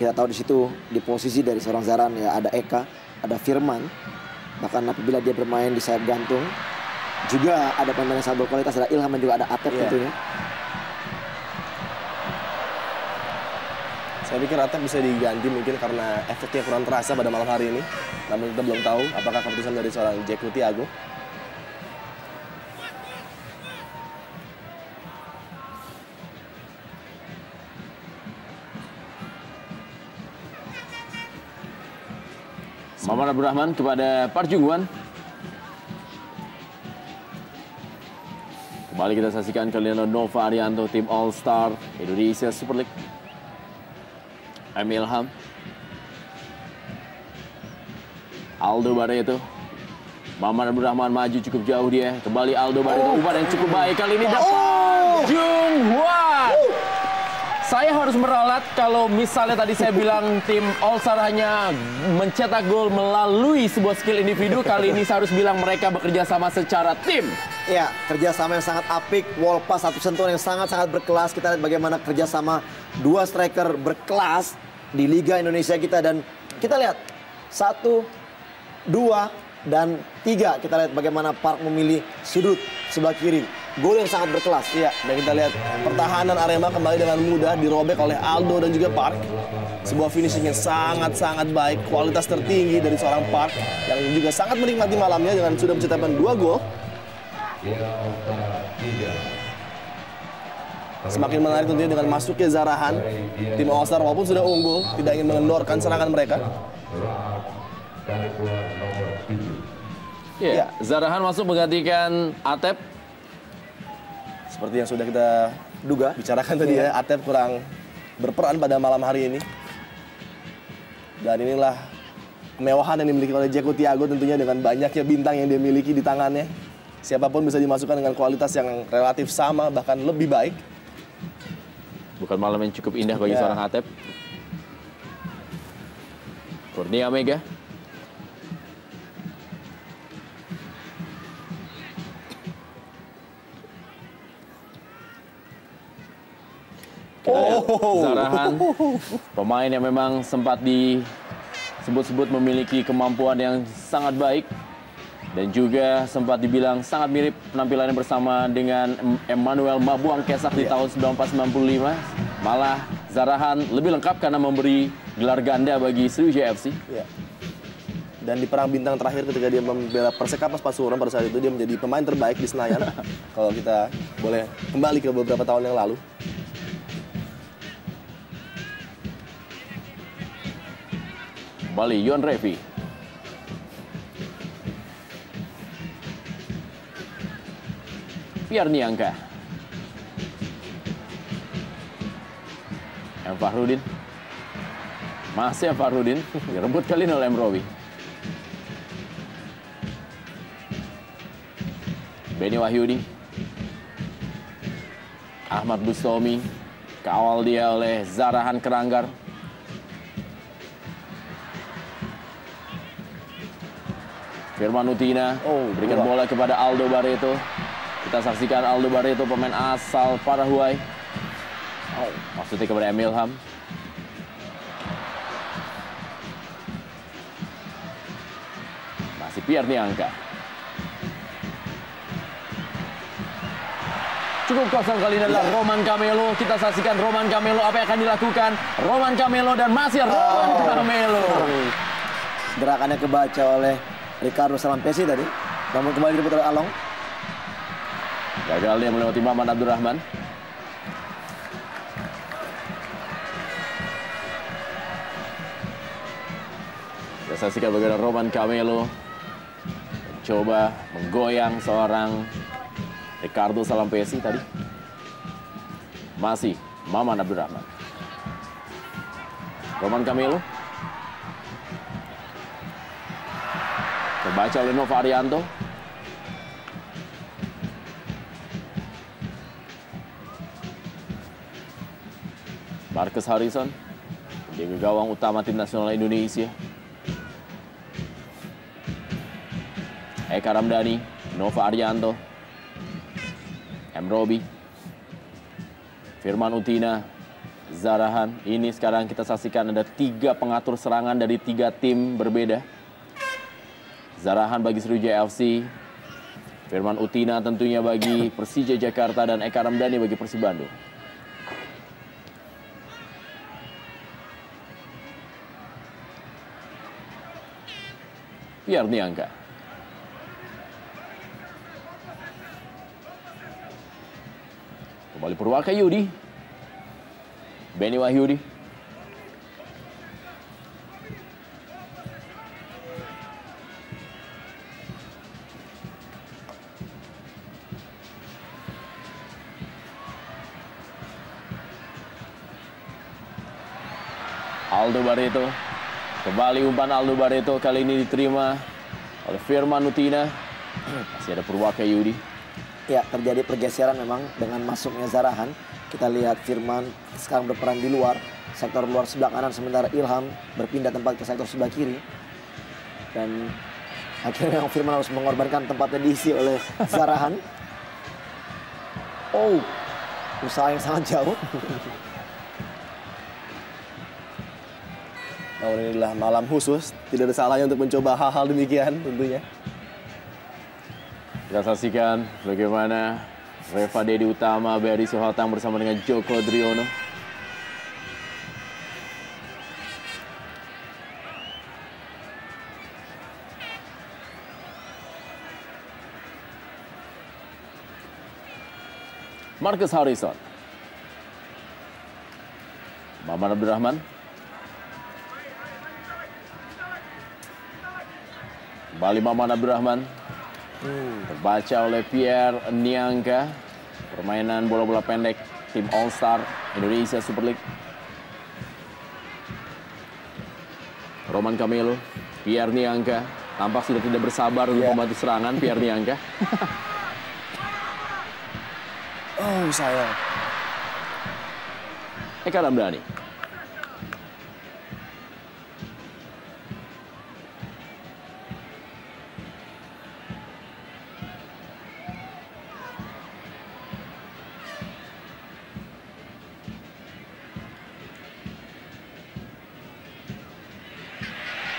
Kita tahu di situ di posisi dari seorang Zarahan ya ada Eka, ada Firman. Bahkan apabila dia bermain di sayap gantung, juga ada pemain yang sangat berkualitas, ada Ilham dan juga ada Atep tentunya. Saya pikir Atep bisa diganti mungkin karena efeknya kurang terasa pada malam hari ini. Namun kita belum tahu apakah keputusan dari seorang Jacko Thiago. Maman Abdurrahman kepada Park Jung-hwan. Kembali kita saksikan kalian Nova Arianto, tim All Star Indonesia Super League. Emil Ham. Aldo Barreto. Maman Abdurrahman maju cukup jauh dia. Kembali Aldo Barreto. Umpan yang cukup baik kali ini dapat Jung-hwan. Saya harus meralat kalau misalnya tadi saya bilang tim All Star hanya mencetak gol melalui sebuah skill individu. Kali ini saya harus bilang mereka bekerja sama secara tim. Ya, kerjasama yang sangat apik, wall pass, satu sentuhan yang sangat-sangat berkelas. Kita lihat bagaimana kerjasama dua striker berkelas di Liga Indonesia kita. Dan kita lihat 1, 2, dan 3. Kita lihat bagaimana Park memilih sudut sebelah kiri. Gol yang sangat berkelas. Iya, dan kita lihat pertahanan Arema kembali dengan mudah dirobek oleh Aldo dan juga Park. Sebuah finishing yang sangat-sangat baik, kualitas tertinggi dari seorang Park yang juga sangat menikmati malamnya dengan sudah mencetakkan 2 gol. Semakin menarik tentunya dengan masuknya Zarahan. Tim All Star walaupun sudah unggul, tidak ingin mengendorkan serangan mereka. Ya, Zarahan masuk menggantikan Atep. Seperti yang sudah kita Duga. bicarakan tadi ya, Atep kurang berperan pada malam hari ini. Dan inilah kemewahan yang dimiliki oleh Jeko Tiago tentunya dengan banyaknya bintang yang dia miliki di tangannya. Siapapun bisa dimasukkan dengan kualitas yang relatif sama, bahkan lebih baik. Bukan malam yang cukup indah bagi seorang Atep. Kurnia Mega. Zarahan, pemain yang memang sempat disebut-sebut memiliki kemampuan yang sangat baik dan juga sempat dibilang sangat mirip penampilannya bersama dengan Emmanuel Mabuang Kesak di tahun 1995. Malah Zarahan lebih lengkap karena memberi gelar ganda bagi Sriwijaya FC. Ya. Dan di perang bintang terakhir ketika dia membela Persekapas Pasuruan pada saat itu dia menjadi pemain terbaik di Senayan. Kalau kita boleh kembali ke beberapa tahun yang lalu. Kembali Yon Revi. Pierre Niangka. M. Fahrudin. Masih M. Fahrudin. Direbut kali ini oleh Emrowi. Benny Wahyudi. Ahmad Bustomi. Kawal dia oleh Zarahan Keranggar. Firman Utina berikan bola kepada Aldo Barreto. Kita saksikan Aldo Barreto, pemain asal Paraguay. Maksudnya kepada Emil Ham. Masih Pierre Niangka. Cukup kosong kali ini adalah Roman Camelo. Kita saksikan Roman Camelo apa yang akan dilakukan. Roman Camelo dan masih Roman Camelo. Gerakannya kebaca oleh Ricardo Salampesi tadi. Namun kembali direbut oleh Along. Gagal dia melewati Maman Abdurrahman. Kita saksikan bagaimana Roman Camelo coba menggoyang seorang Ricardo Salampesi tadi. Masih Maman Abdurrahman. Roman Camelo. Terbaca oleh Nova Arianto. Marcus Harrison, penjaga gawang utama tim nasional Indonesia. Eka Ramdhani, Nova Arianto, M. Robi, Firman Utina, Zarahan. Ini sekarang kita saksikan ada 3 pengatur serangan dari 3 tim berbeda. Zarahan bagi Sriwijaya FC, Firman Utina tentunya bagi Persija Jakarta, dan Eka Ramdhani bagi Persib Bandung. Pierre Niangka. Kembali Purwaka Yudi. Benny Wahyudi. Aldo Barreto. Kembali umpan Aldo Barreto, kali ini diterima oleh Firman Utina. Masih ada Purwaka Yudi. Ya, terjadi pergeseran memang dengan masuknya Zarahan. Kita lihat Firman sekarang berperan di luar, sektor luar sebelah kanan, sementara Ilham berpindah tempat ke sektor sebelah kiri. Dan akhirnya Firman harus mengorbankan tempatnya diisi oleh Zarahan. Usaha yang sangat jauh. Namun inilah malam khusus, tidak ada salahnya untuk mencoba hal-hal demikian tentunya. Kita saksikan bagaimana Reva Dedi Utama, Berry Suhatang bersama dengan Joko Driono. Marcus Harrison. Maman Abdurrahman. Kembali Maman Abdurrahman. Terbaca oleh Pierre Niangka. Permainan bola-bola pendek tim All Star Indonesia Super League. Roman Camelo, Pierre Niangka, tampak sudah tidak bersabar untuk membantu serangan Pierre Niangka. Oh, sayang. Eka Ramdhani.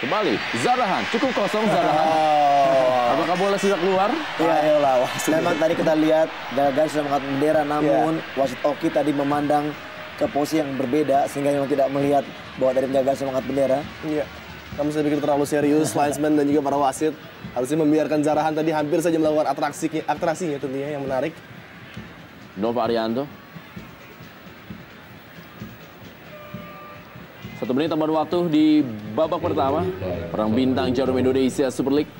Kembali, Zarahan, cukup kosong Zarahan. Apakah bola sudah keluar? Iya, memang tadi kita lihat gagal sudah mengangkat bendera, namun wasit Oki tadi memandang ke posisi yang berbeda sehingga memang tidak melihat bahwa dari gagal sudah mengangkat bendera. Iya. Kami saya pikir terlalu serius, linesman dan juga para wasit harusnya membiarkan Zarahan tadi hampir saja melakukan atraksinya tentunya yang menarik. Nova Arianto. 1 menit tambahan waktu di babak pertama. Perang bintang Jarum Indonesia Super League.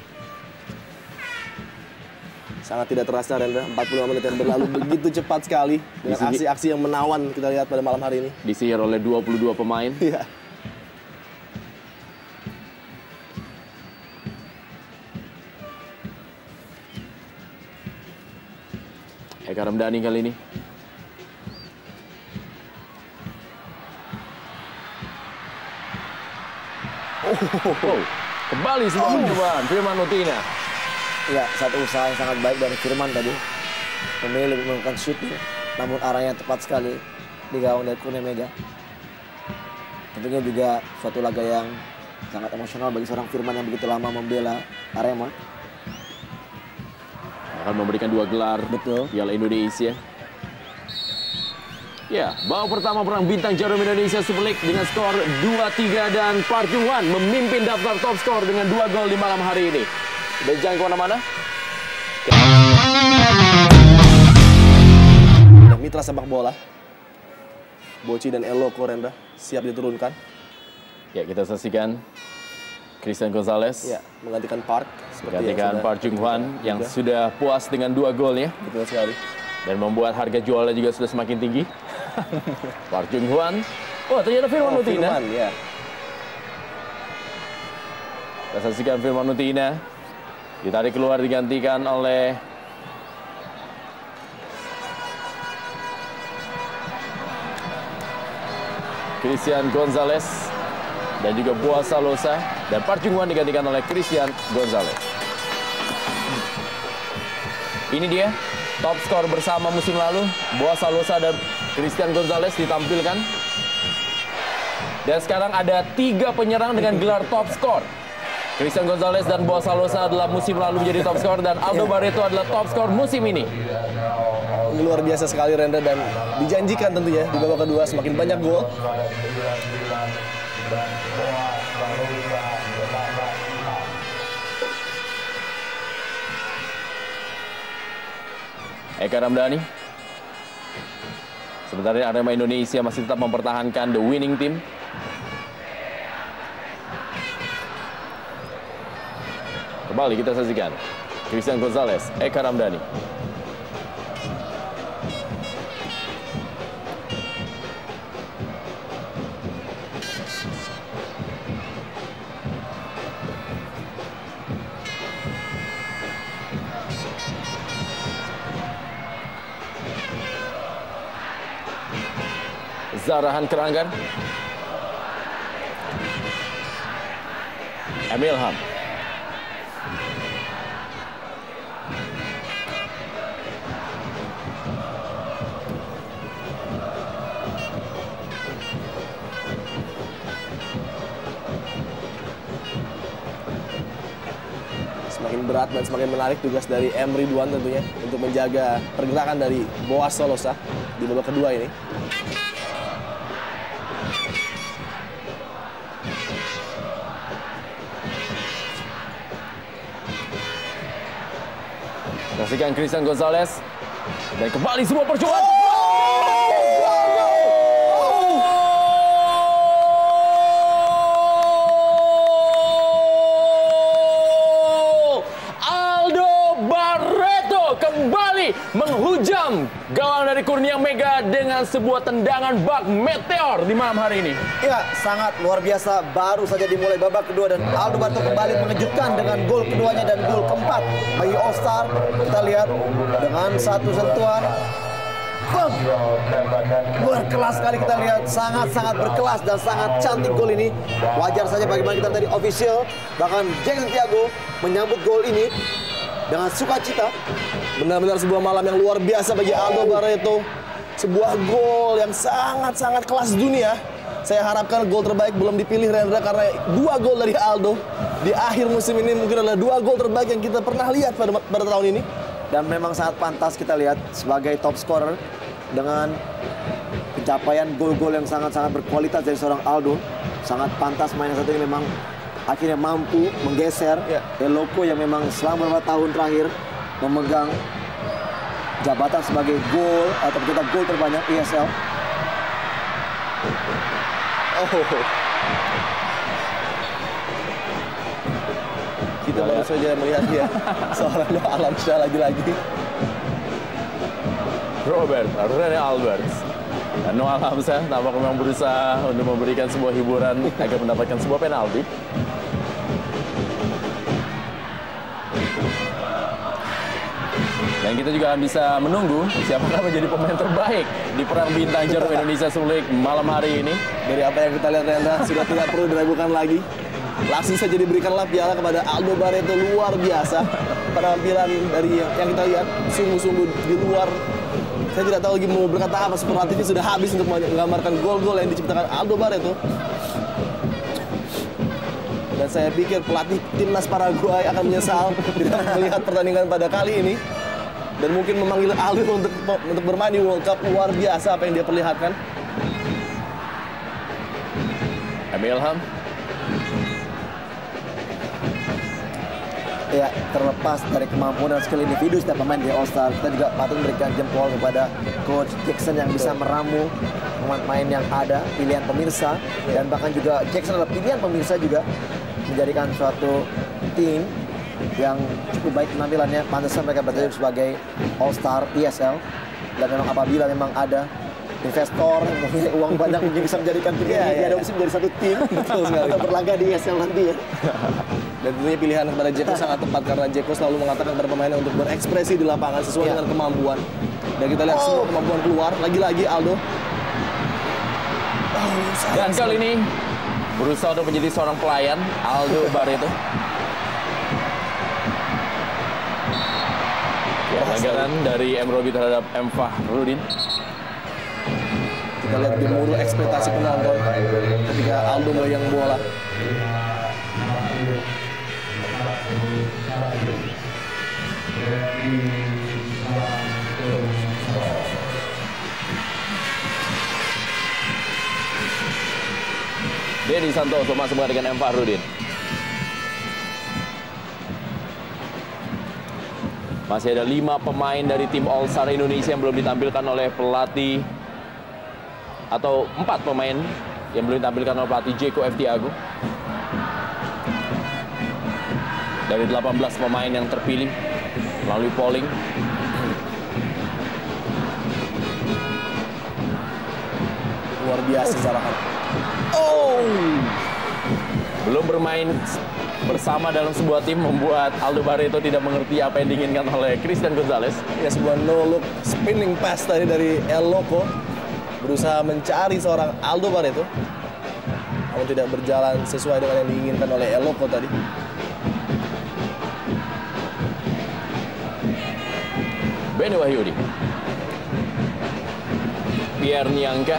Sangat tidak terasa, Rendra. 45 menit yang berlalu begitu cepat sekali. Dengan aksi-aksi yang menawan kita lihat pada malam hari ini. Disihir oleh 22 pemain. Iya. Eka Ramdhani kali ini. Kembali sebuah percobaan Firman Utina. Ya, satu usaha yang sangat baik dari Firman tadi. Memilih melakukan shooting, namun arahnya tepat sekali di gawang dari Kurnia Mega. Tentunya juga suatu laga yang sangat emosional bagi seorang Firman yang begitu lama membela Arema. Akan memberikan 2 gelar Piala Indonesia. Ya, babak pertama perang bintang Jarum Indonesia Super League dengan skor 2-3 dan Park Jung Hwan memimpin daftar top skor dengan 2 gol di malam hari ini. Dan jangan kemana-mana. Mitra sepak bola, Boci dan Elo Korenda siap diturunkan. Ya, kita saksikan Christian Gonzalez. Ya, menggantikan Park. Menggantikan Park Jung Hwan yang sudah puas dengan 2 golnya. Betul sekali. Dan membuat harga jualnya juga sudah semakin tinggi. Park Jung Hwan. Oh, ternyata Firman Utina. Ya. Kita saksikan Firman Utina. Ditarik keluar digantikan oleh Christian Gonzalez. Dan juga Boaz Salosa. Dan Park Jung Hwan digantikan oleh Christian Gonzalez. Ini dia top skor bersama musim lalu. Boaz Salosa dan Christian Gonzalez ditampilkan. Dan sekarang ada 3 penyerang dengan gelar top skor. Christian Gonzalez dan Boaz Salosa adalah musim lalu menjadi top skor dan Aldo Barreto adalah top skor musim ini. Ini luar biasa sekali, Rendra, dan dijanjikan tentunya di babak kedua semakin banyak gol. Eka Ramdhani. Sementara Arema Indonesia masih tetap mempertahankan the winning team. Kembali kita saksikan Christian Gonzalez, Eka Ramdhani. Zarahan Keranggan. Emil Ham. Semakin berat dan semakin menarik tugas dari M. Ridwan tentunya untuk menjaga pergerakan dari Boaz Salosa di babak kedua ini. Saksikan Christian Gonzalez. Dan kembali semua percobaan. Aldo Barreto kembali Dani menghujam gawang dari Kurnia Mega dengan sebuah tendangan bak meteor di malam hari ini. Ya, sangat luar biasa. Baru saja dimulai babak kedua dan Aldo Barreto kembali mengejutkan dengan gol keduanya dan gol keempat bagi All Star. Kita lihat dengan satu sentuhan. Bang, berkelas sekali kita lihat, sangat-sangat berkelas dan sangat cantik gol ini. Wajar saja bagaimana kita tadi official, bahkan Jackson Thiago menyambut gol ini dengan sukacita. Benar-benar sebuah malam yang luar biasa bagi Aldo Barreto. Sebuah gol yang sangat-sangat kelas dunia. Saya harapkan gol terbaik belum dipilih Rendra karena 2 gol dari Aldo di akhir musim ini mungkin adalah 2 gol terbaik yang kita pernah lihat pada tahun ini. Dan memang sangat pantas kita lihat sebagai top scorer dengan pencapaian gol-gol yang sangat-sangat berkualitas dari seorang Aldo. Sangat pantas mainan satu ini memang akhirnya mampu menggeser El Loco yang memang selama beberapa tahun terakhir memegang jabatan sebagai gol atau pencetak gol terbanyak ESL. Kita baru saja melihat dia seorang Noah Alamsyah lagi-lagi. Robert Rene Alberts dan Noah Alamsyah tampak memang berusaha untuk memberikan sebuah hiburan agar mendapatkan sebuah penalti. Dan kita juga akan bisa menunggu siapakah menjadi pemain terbaik di Perang Bintang Jarum Indonesia Super League malam hari ini. Dari apa yang kita lihat Rendra sudah tidak perlu diragukan lagi. Langsung saja diberikanlah piala kepada Aldo Barreto. Luar biasa penampilan dari yang kita lihat, sungguh-sungguh di luar. Saya tidak tahu lagi mau berkata apa, superlatifnya sudah habis untuk menggambarkan gol-gol yang diciptakan Aldo Barreto. Dan saya pikir pelatih timnas Paraguay akan menyesal tidak melihat pertandingan pada kali ini dan mungkin memanggil Aldo untuk bermain di World Cup. Luar biasa apa yang dia perlihatkan. Emil Ham. Ya, terlepas dari kemampuan dan skill individu setiap pemain di All Star, kita juga patut memberikan jempol kepada Coach Jackson yang bisa meramu pemain yang ada, pilihan pemirsa, dan bahkan juga Jackson adalah pilihan pemirsa juga menjadikan suatu tim yang cukup baik penampilannya. Pantasnya mereka bertajuk sebagai All Star ESL, dan memang apabila memang ada investor yang memiliki uang banyak mungkin bisa menjadikan tim ini diadopsi menjadi satu tim untuk berlaga di ESL nanti ya. Dan tentunya pilihan kepada Dzeko sangat tepat karena Dzeko selalu mengatakan kepada pemainnya untuk berekspresi di lapangan sesuai dengan kemampuan. Dan kita lihat semua kemampuan keluar. Lagi-lagi Aldo. Dan kali ini berusaha untuk menjadi seorang pelayan Aldo Barreto. Pelanggaran dari M. Robi terhadap M. Fahrudin. Kita lihat gemuruh ekspektasi penonton ketika Aldo memegang bola. Denny Santoso masuk dengan M. Fahrudin. Masih ada 5 pemain dari tim All Star Indonesia yang belum ditampilkan oleh pelatih, atau 4 pemain yang belum ditampilkan oleh pelatih Dzeko F. Thiago. Dari 18 pemain yang terpilih melalui polling. Luar biasa Zarahan. Belum bermain bersama dalam sebuah tim membuat Aldo Barreto tidak mengerti apa yang diinginkan oleh Christian Gonzalez. Ya, sebuah no look spinning pass tadi dari El Loco. Berusaha mencari seorang Aldo Barreto. Namun tidak berjalan sesuai dengan yang diinginkan oleh El Loco tadi. Benny Wahyudi. Pierre Niangka.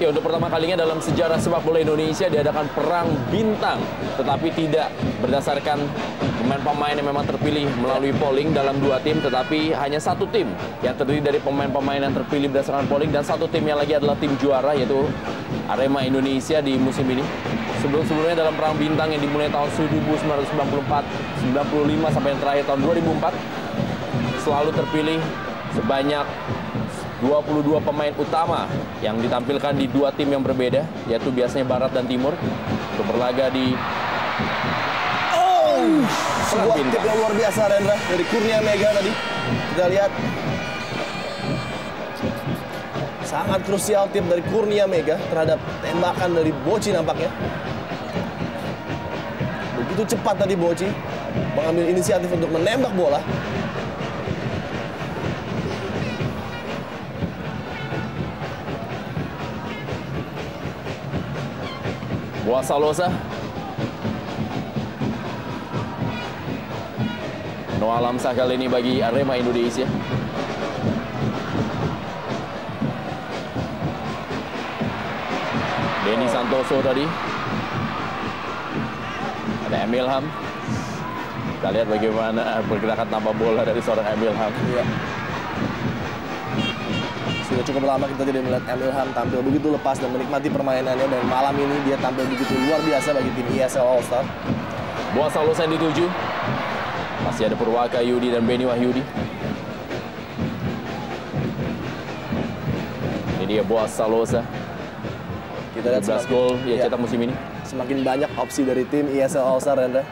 Ya, untuk pertama kalinya dalam sejarah sepak bola Indonesia diadakan perang bintang, tetapi tidak berdasarkan pemain-pemain yang memang terpilih melalui polling dalam 2 tim, tetapi hanya 1 tim yang terdiri dari pemain-pemain yang terpilih berdasarkan polling, dan 1 tim yang lagi adalah tim juara, yaitu Arema Indonesia di musim ini. Sebelum-sebelumnya dalam perang bintang yang dimulai tahun 1994, 95 sampai yang terakhir tahun 2004, selalu terpilih sebanyak 22 pemain utama yang ditampilkan di 2 tim yang berbeda, yaitu biasanya Barat dan Timur, untuk berlaga di Sebuah tip yang luar biasa, Rendra, dari Kurnia Mega tadi. Kita lihat. Sangat krusial tip dari Kurnia Mega terhadap tembakan dari Boci nampaknya. Begitu cepat tadi Boci mengambil inisiatif untuk menembak bola. Boa Salosa. Noah Lamsah kali ini bagi Arema Indonesia. Denny Santoso tadi. Ada Emil Ham. Kita lihat bagaimana pergerakan tanpa bola dari seorang Emil Ham. Iya. Sudah cukup lama kita tidak melihat Emil Ham tampil begitu lepas dan menikmati permainannya, dan malam ini dia tampil begitu luar biasa bagi tim ESL All Star. Boa Salosa yang dituju. Masih ada Purwaka Yudi dan Benny Wahyudi. Ini dia Boa Salosa. Kita lihat 11 gol dia cetak musim ini. Semakin banyak opsi dari tim ESL All Star, Rendra.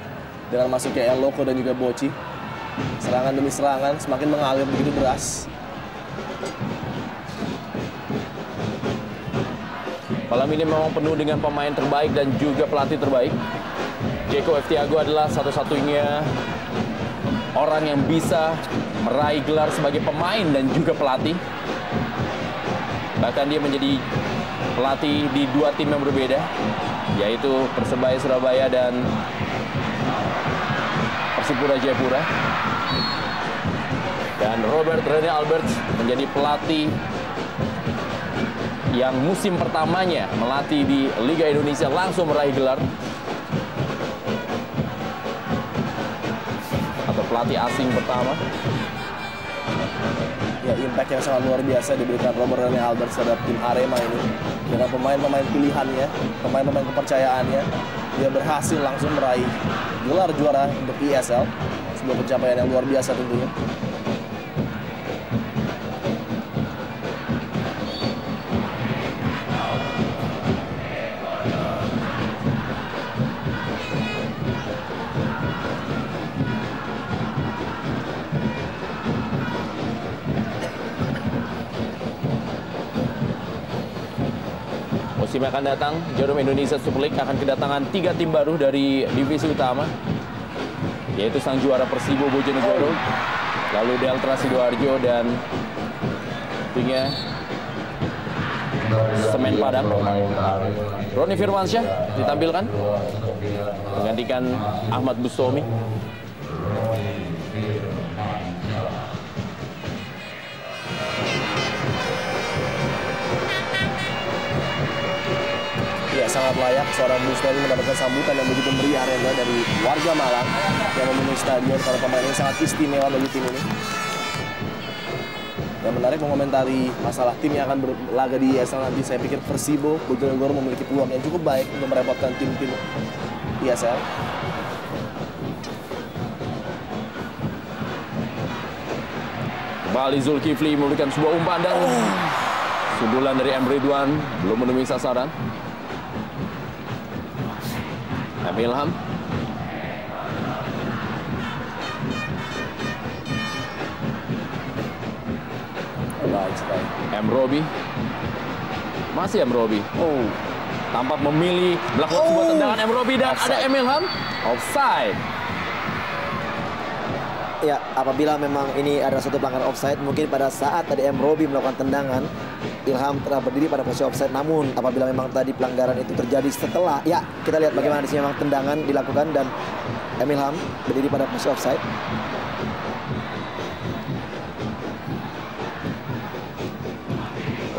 Dengan masuknya El Loco dan juga Boci. Serangan demi serangan semakin mengalir begitu deras. Malam ini memang penuh dengan pemain terbaik dan juga pelatih terbaik. Jeko F. Tiago adalah satu-satunya orang yang bisa meraih gelar sebagai pemain dan juga pelatih. Bahkan dia menjadi pelatih di dua tim yang berbeda, yaitu Persebaya Surabaya dan Persipura Jayapura. Dan Robert Rene Alberts menjadi pelatih yang musim pertamanya melatih di Liga Indonesia langsung meraih gelar. Atau pelatih asing pertama. Ya, impact yang sangat luar biasa diberikan Robert Rene Alberts terhadap tim Arema ini. Dengan pemain-pemain pilihannya, pemain-pemain kepercayaannya, dia berhasil langsung meraih gelar juara untuk ESL. Sebuah pencapaian yang luar biasa tentunya. Musim akan datang, Jarum Indonesia Super League akan kedatangan 3 tim baru dari divisi utama, yaitu sang juara Persibo Bojonegoro, lalu Delta Sidoarjo, dan tentunya Semen Padang. Roni Firmansyah ditampilkan menggantikan Ahmad Bustomi. Ya, sangat layak seorang Bustomi mendapatkan sambutan yang begitu meriah, Rendra, dari warga Malang yang memenuhi stadion karena pemain ini sangat istimewa bagi tim ini. Yang menarik mengomentari masalah tim yang akan berlaga di ESL nanti, saya pikir Persibo Bojonegoro memiliki peluang yang cukup baik untuk merepotkan tim-tim ESL. Kembali Zulkifli memberikan sebuah umpan dan sundulan dari M. Ridwan belum menemui sasaran. Emil Ham. Baik sekali. M. Robi. Masih M. Robi. Tampak memilih melakukan sebuah tendangan M. Robi dan Offside. ada Emil Ham. Offside. Ya, apabila memang ini adalah satu pelanggaran offside, mungkin pada saat tadi M. Robi melakukan tendangan, Ilham telah berdiri pada posisi offside. Namun apabila memang tadi pelanggaran itu terjadi setelah, ya kita lihat bagaimana di sini memang tendangan dilakukan dan Emil Ham berdiri pada posisi offside.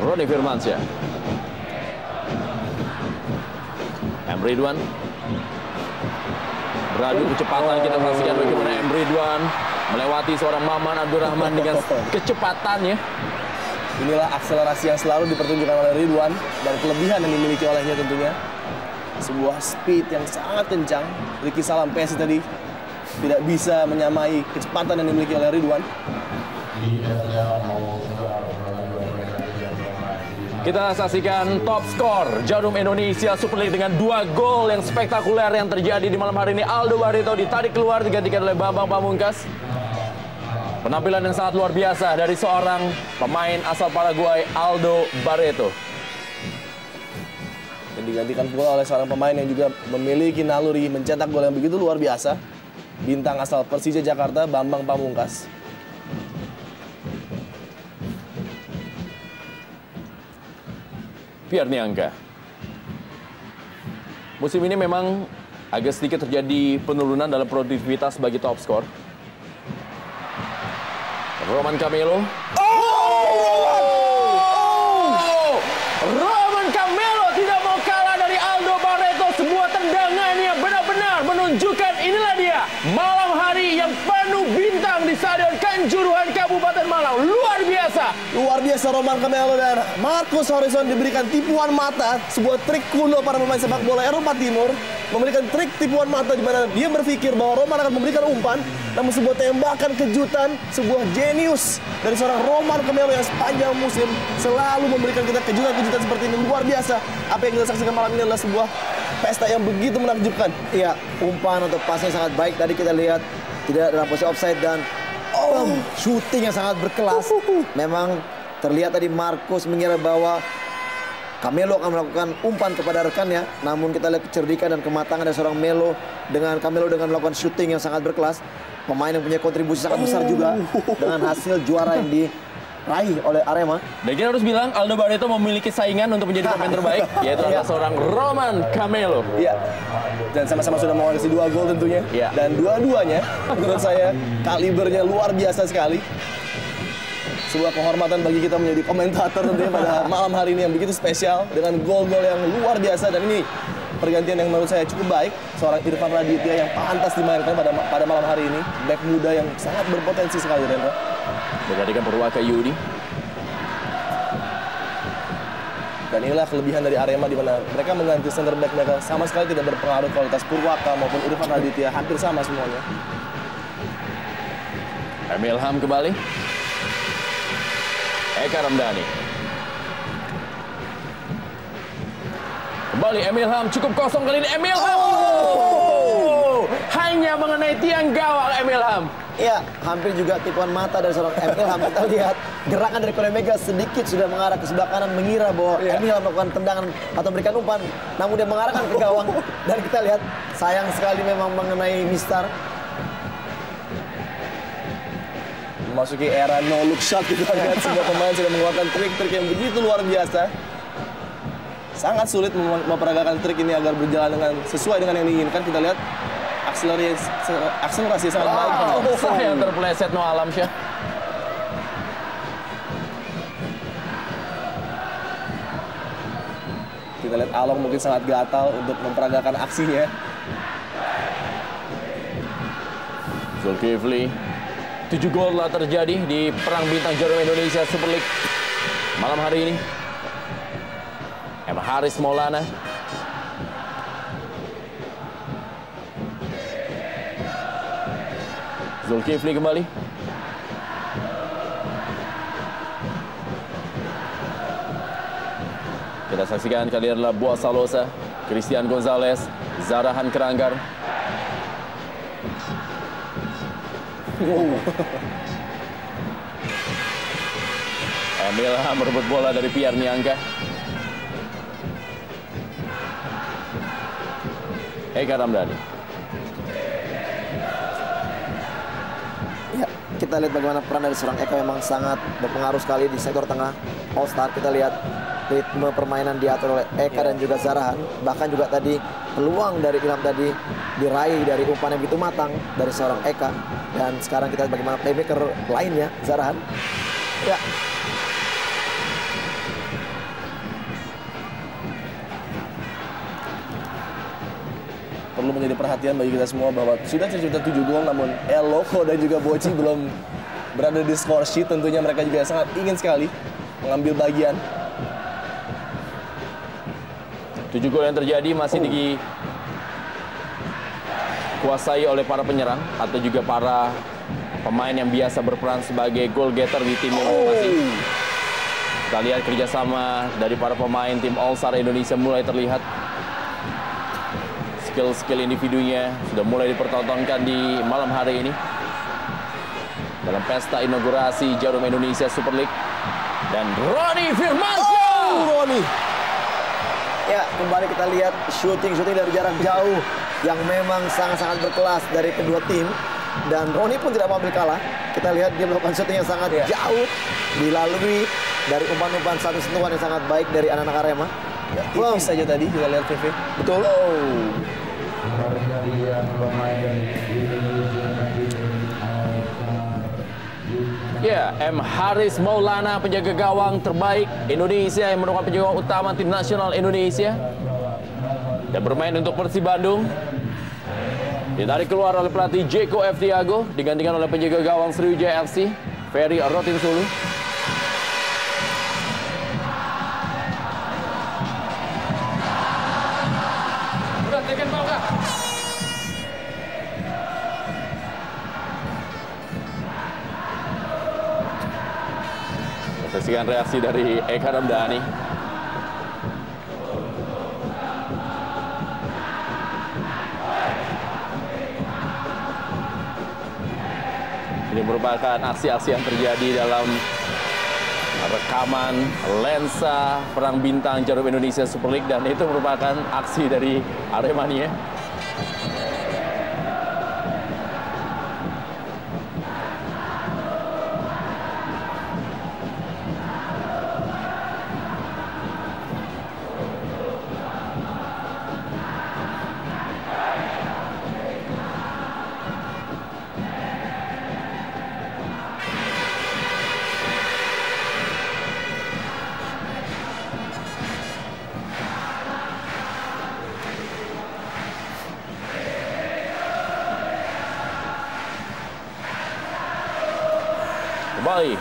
Roni Firmansyah. M. Ridwan. Beradu kecepatan, kita saksikan bagaimana M. Ridwan melewati seorang Maman Abdurrahman dengan kecepatannya. Inilah akselerasi yang selalu dipertunjukkan oleh Ridwan dan kelebihan yang dimiliki olehnya tentunya. Sebuah speed yang sangat kencang. Ricky Salampesi tadi tidak bisa menyamai kecepatan yang dimiliki oleh Ridwan. Kita saksikan top skor Jarum Indonesia Super League dengan 2 gol yang spektakuler yang terjadi di malam hari ini. Aldo Barreto ditarik keluar digantikan oleh Bambang Pamungkas. Penampilan yang sangat luar biasa dari seorang pemain asal Paraguay, Aldo Barreto. Dan digantikan pula oleh seorang pemain yang juga memiliki naluri mencetak gol yang begitu luar biasa. Bintang asal Persija Jakarta, Bambang Pamungkas. Pierre Niangka. Musim ini memang agak sedikit terjadi penurunan dalam produktivitas bagi top skor. Roman Camelo. Roman Camelo tidak mau kalah dari Aldo Barreto. Sebuah tendangan yang benar-benar menunjukkan inilah dia malam hari yang penuh bintang di Stadion Kanjuruhan Kabupaten Malang. Luar biasa. Luar biasa Roman Camelo dan Marcus Horizon diberikan tipuan mata, sebuah trik kuno para pemain sepak bola Eropa Timur. Memberikan trik tipuan mata di mana dia berpikir bahwa Roman akan memberikan umpan, namun sebuah tembakan kejutan, sebuah jenius dari seorang Roman Camelo yang sepanjang musim selalu memberikan kita kejutan-kejutan seperti ini. Luar biasa. Apa yang kita saksikan malam ini adalah sebuah pesta yang begitu menakjubkan. Iya, umpan atau pasnya sangat baik. Tadi kita lihat tidak dalam posisi offside dan shooting yang sangat berkelas. Memang terlihat tadi Marcus mengira bahwa Camelo akan melakukan umpan kepada rekannya, namun kita lihat kecerdikan dan kematangan dari seorang Camelo dengan melakukan shooting yang sangat berkelas. Pemain yang punya kontribusi sangat besar juga dengan hasil juara yang diraih oleh Arema. Dan kita harus bilang Aldo Barreto memiliki saingan untuk menjadi pemain terbaik, yaitu adalah seorang Roman Camelo. Iya. Dan sama-sama sudah mengoleksi 2 gol tentunya. Iya. Dan dua-duanya menurut saya kalibernya luar biasa sekali. Sebuah kehormatan bagi kita menjadi komentator tentunya pada malam hari ini yang begitu spesial dengan gol-gol yang luar biasa. Dan ini pergantian yang menurut saya cukup baik. Seorang Irfan Raditya yang pantas dimainkan pada malam hari ini. Back muda yang sangat berpotensi sekali, Renzo. Bergantikan Purwaka Yudi. Dan inilah kelebihan dari Arema di mana mereka mengganti center back mereka sama sekali tidak berpengaruh kualitas Purwaka maupun Irfan Raditya, hampir sama semuanya. Emil Ham kembali. Eka Ramdhani. Kembali Emil Ham, cukup kosong kali ini. Emil Ham. Hanya mengenai tiang gawang Emil Ham. Iya, hampir juga tipuan mata dari seorang Emil Ham. Kita lihat gerakan dari Konor Mega sedikit sudah mengarah ke sebelah kanan, mengira bahwa Emil Ham melakukan tendangan atau memberikan umpan, namun dia mengarahkan ke gawang. Dan kita lihat sayang sekali memang mengenai Mister. Memasuki era no look shot, kita lihat sebuah pemain sudah mengeluarkan trik-trik yang begitu luar biasa. Sangat sulit memperagakan trik ini agar berjalan dengan sesuai dengan yang diinginkan. Kita lihat akselerasi sangat baik. Yang terpeleset No Alamsyah. Kita lihat Along mungkin sangat gatal untuk memperagakan aksinya. Zulkifli. 7 gol telah terjadi di Perang Bintang Jarum Indonesia Super League malam hari ini. Haris Maulana. Zulkifli kembali. Kita saksikan kali adalah Boa Salosa, Christian Gonzalez, Zarahan Keranggar. Emil Ham merebut bola dari Pierre Niangka. Eka Ramdhani. Ya, kita lihat bagaimana peran dari seorang Eka memang sangat berpengaruh sekali di sektor tengah All Star. Kita lihat ritme permainan diatur oleh Eka dan juga Zarahan. Bahkan juga tadi peluang dari Ilham tadi diraih dari umpan yang begitu matang dari seorang Eka. Dan sekarang kita lihat bagaimana playmaker lainnya, Zarahan. Ya. Perlu menjadi perhatian bagi kita semua bahwa sudah tercipta 7 gol, namun El Loco dan juga Boci belum berada di score sheet. Tentunya mereka juga sangat ingin sekali mengambil bagian. 7 gol yang terjadi masih dikuasai oleh para penyerang atau juga para pemain yang biasa berperan sebagai goal getter di tim masing-masing. Kita lihat kerjasama dari para pemain tim All-Star Indonesia mulai terlihat. Skill-skill individunya sudah mulai dipertontonkan di malam hari ini dalam pesta inaugurasi Jarum Indonesia Super League. Dan Roni Firmansyah. Roni. Ya, kembali kita lihat shooting dari jarak jauh yang memang sangat-sangat berkelas dari kedua tim. Dan Roni pun tidak ambil kalah. Kita lihat dia melakukan shooting yang sangat jauh, dilalui dari umpan-umpan satu sentuhan yang sangat baik dari anak-anak Arema. Ya, tipis saja tadi kita lihat TV. Betul. Ya, M. Haris Maulana, penjaga gawang terbaik Indonesia yang merupakan penjaga gawang utama tim nasional Indonesia dan bermain untuk Persib Bandung. Ditarik keluar oleh pelatih Jeko F. Tiago, digantikan oleh penjaga gawang Sriwijaya FC, Ferry Rotin Sulu. Udah, tekan bawah, Kak. Saksikan reaksi dari Eka Ramdhani. Ini merupakan aksi-aksi yang terjadi dalam rekaman lensa Perang Bintang Jarum Indonesia Super League, dan itu merupakan aksi dari Aremania. Kembali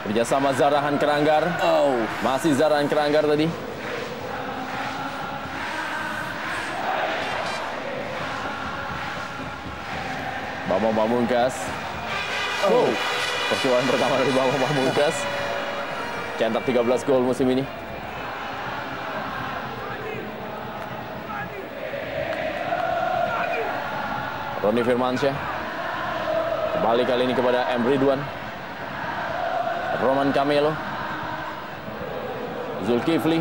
kerjasama Zarahan Keranggar. Masih Zarahan Keranggar tadi. Bambang Pamungkas. Percobaan pertama dari Bambang Pamungkas. Cetak 13 gol musim ini. Roni Firmansyah. Kembali kali ini kepada M. Ridwan. Roman Camelo, Zulkifli,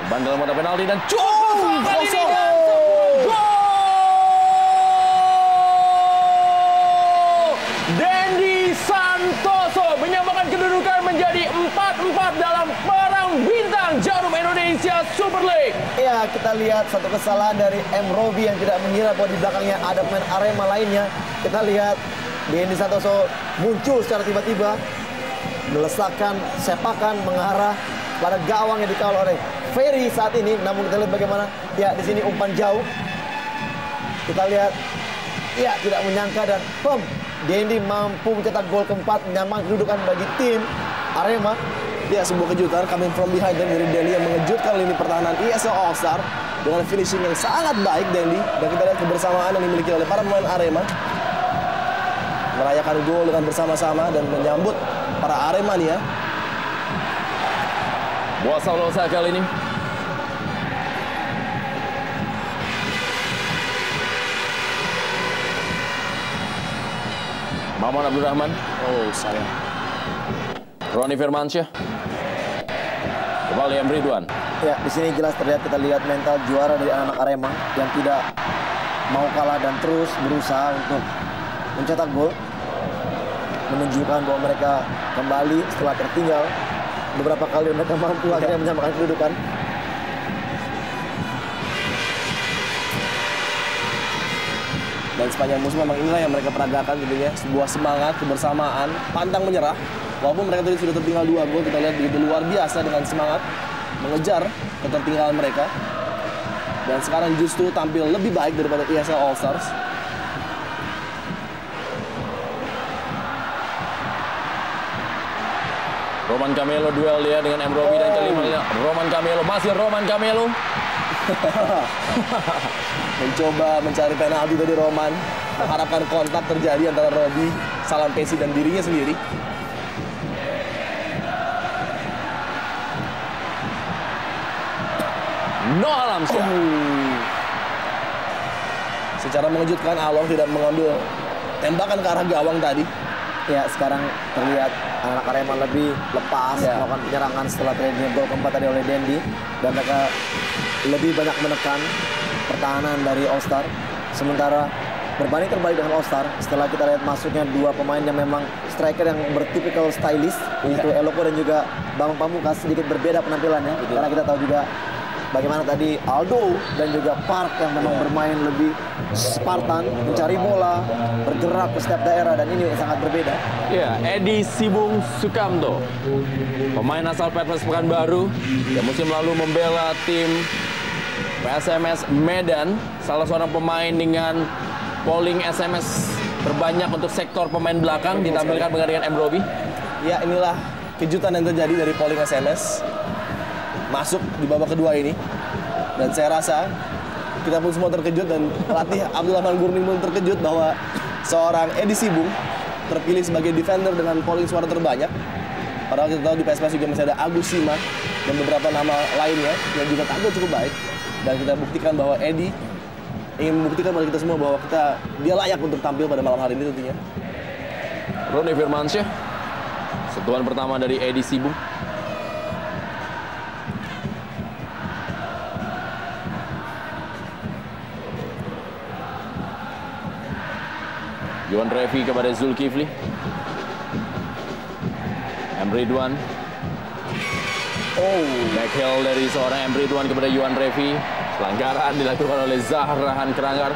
bandel mata penalti dan cukup kali ini dan gol! Dendi Santoso menyamakan kedudukan menjadi 4-4 dalam Perang Bintang Jarum Indonesia Super League. Ya, kita lihat satu kesalahan dari M. Robi yang tidak mengira bahwa di belakangnya ada pemain Arema lainnya. Kita lihat Dendi Santoso muncul secara tiba-tiba, melesakkan sepakan mengarah pada gawang yang dikawal oleh Ferry saat ini. Namun kita lihat bagaimana, ya di sini umpan jauh. Kita lihat, ya tidak menyangka dan Dendi mampu mencetak gol keempat, menyamakan kedudukan bagi tim Arema. Ya, sebuah kejutan coming from behind dari Dendi yang mengejutkan lini pertahanan ISL All Star dengan finishing yang sangat baik Dendi. Dan kita lihat kebersamaan yang dimiliki oleh para pemain Arema, merayakan gol dengan bersama-sama dan menyambut para Aremania. Buat Saulosa kali ini. Maman Abdurrahman. Sayang. Roni Firmansyah. Kembali M. Ridwan. Ya, di sini jelas terlihat, kita lihat mental juara dari anak-anak Arema yang tidak mau kalah dan terus berusaha untuk mencetak gol, menunjukkan bahwa mereka kembali setelah tertinggal beberapa kali. Mereka mampu akhirnya menyamakan kedudukan. Dan sepanjang musim memang inilah yang mereka peragakan tentunya, sebuah semangat, kebersamaan, pantang menyerah. Walaupun mereka tadi sudah tertinggal 2 gol, kita lihat begitu luar biasa dengan semangat mengejar ketertinggalan mereka. Dan sekarang justru tampil lebih baik daripada ESL All Stars. Roman Camelo duel dia dengan M. Robi dan kelima Roman Camelo, masih Roman Camelo. Mencoba mencari penalti dari Roman, mengharapkan kontak terjadi antara Robi, Salam Pesi dan dirinya sendiri. Noah Alamsyah. Secara mengejutkan Along tidak mengambil tembakan ke arah gawang tadi. Ya, sekarang terlihat anak Arema lebih lepas melakukan penyerangan setelah terjadinya gol keempat tadi oleh Dendi, dan mereka lebih banyak menekan pertahanan dari All Star. Sementara berbanding terbalik dengan All Star, setelah kita lihat masuknya dua pemain yang memang striker yang bertipikal stylish, yaitu Eloko dan juga Bambang Pamungkas, sedikit berbeda penampilannya. Karena kita tahu juga bagaimana tadi Aldo dan juga Park yang memang bermain lebih Spartan, mencari bola, bergerak ke setiap daerah, dan ini sangat berbeda. Ya, Edi Sibung Sukamto, pemain asal PSMS Pekanbaru yang musim lalu membela tim PSMS Medan, salah seorang pemain dengan polling SMS terbanyak untuk sektor pemain belakang, ditampilkan dengan M. Robi. Ya, inilah kejutan yang terjadi dari polling SMS masuk di babak kedua ini, dan saya rasa kita pun semua terkejut, dan pelatih Abdullah Gurning pun terkejut bahwa seorang Edi Sibung terpilih sebagai defender dengan polling suara terbanyak. Padahal kita tahu di PSMS juga masih ada Agus Sima dan beberapa nama lainnya yang juga tampil cukup baik, dan kita buktikan bahwa Edi ingin membuktikan pada kita semua bahwa dia layak untuk tampil pada malam hari ini tentunya. Roni Firmansyah, sentuhan pertama dari Edi Sibung. Yuan Revi kepada Zulkifli. M. Ridwan. Backheel dari seorang M. Ridwan kepada Yuan Revi. Pelanggaran dilakukan oleh Zahrahan Keranggar.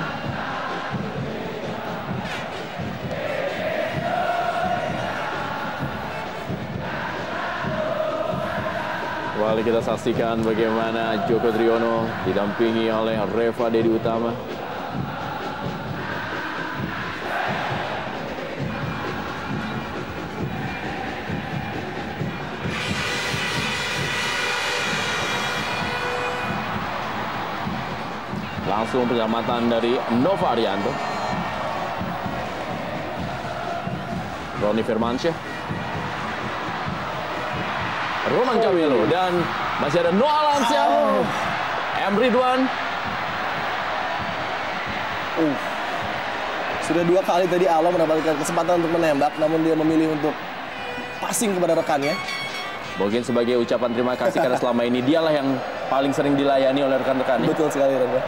Kembali kita saksikan bagaimana Joko Driono didampingi oleh Reva Dedi Utama. Langsung penyelamatan dari Nova Arianto. Roni Firmansyah. Roman Camilo. Dan masih ada Noah Alamsyah. M. Ridwan. Sudah dua kali tadi Along mendapatkan kesempatan untuk menembak, namun dia memilih untuk passing kepada rekannya. Mungkin sebagai ucapan terima kasih karena selama ini dialah yang paling sering dilayani oleh rekan-rekannya. Betul sekali, Rangga.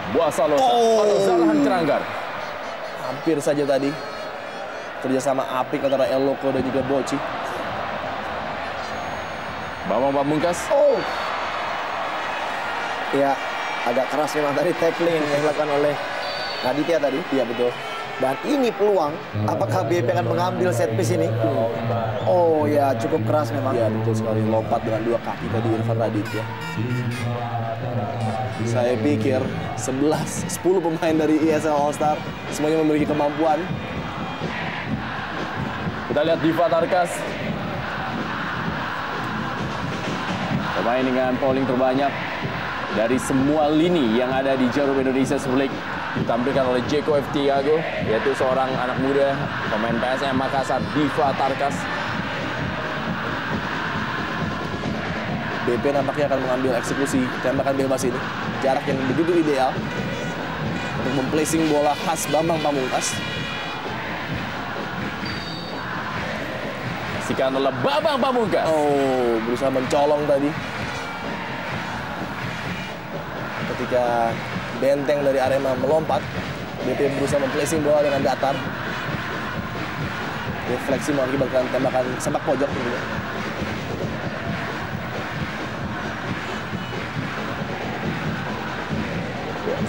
Buasalosa atau Zahrahan Keranggar. Hampir saja tadi kerjasama apik antara Eloko dan juga Boci. Bambang Pamungkas. Ya, agak keras memang tadi tackling yang dilakukan oleh Raditya tadi. Iya, betul. Dan ini peluang, apakah BP akan mengambil set piece ini? Oh ya, cukup keras memang. Ya, betul sekali. Lompat dengan dua kaki tadi Irfan Raditya. Saya pikir 10 pemain dari ESL All Star semuanya memiliki kemampuan. Kita lihat Diva Tarkas. Pemain dengan polling terbanyak dari semua lini yang ada di Jarum Indonesia Super League, ditampilkan oleh Jeko F. Tiago, yaitu seorang anak muda pemain PSM Makassar, Diva Tarkas. BP nampaknya akan mengambil eksekusi tembakan bebas ini. Jarak yang begitu ideal untuk memplacing bola khas Bambang Pamungkas. Saksikan oleh Bambang Pamungkas. Berusaha mencolong tadi. Ketika benteng dari Arema melompat, BP berusaha memplacing bola dengan datar. Refleksi mengakibatkan tembakan sepak pojok tentunya.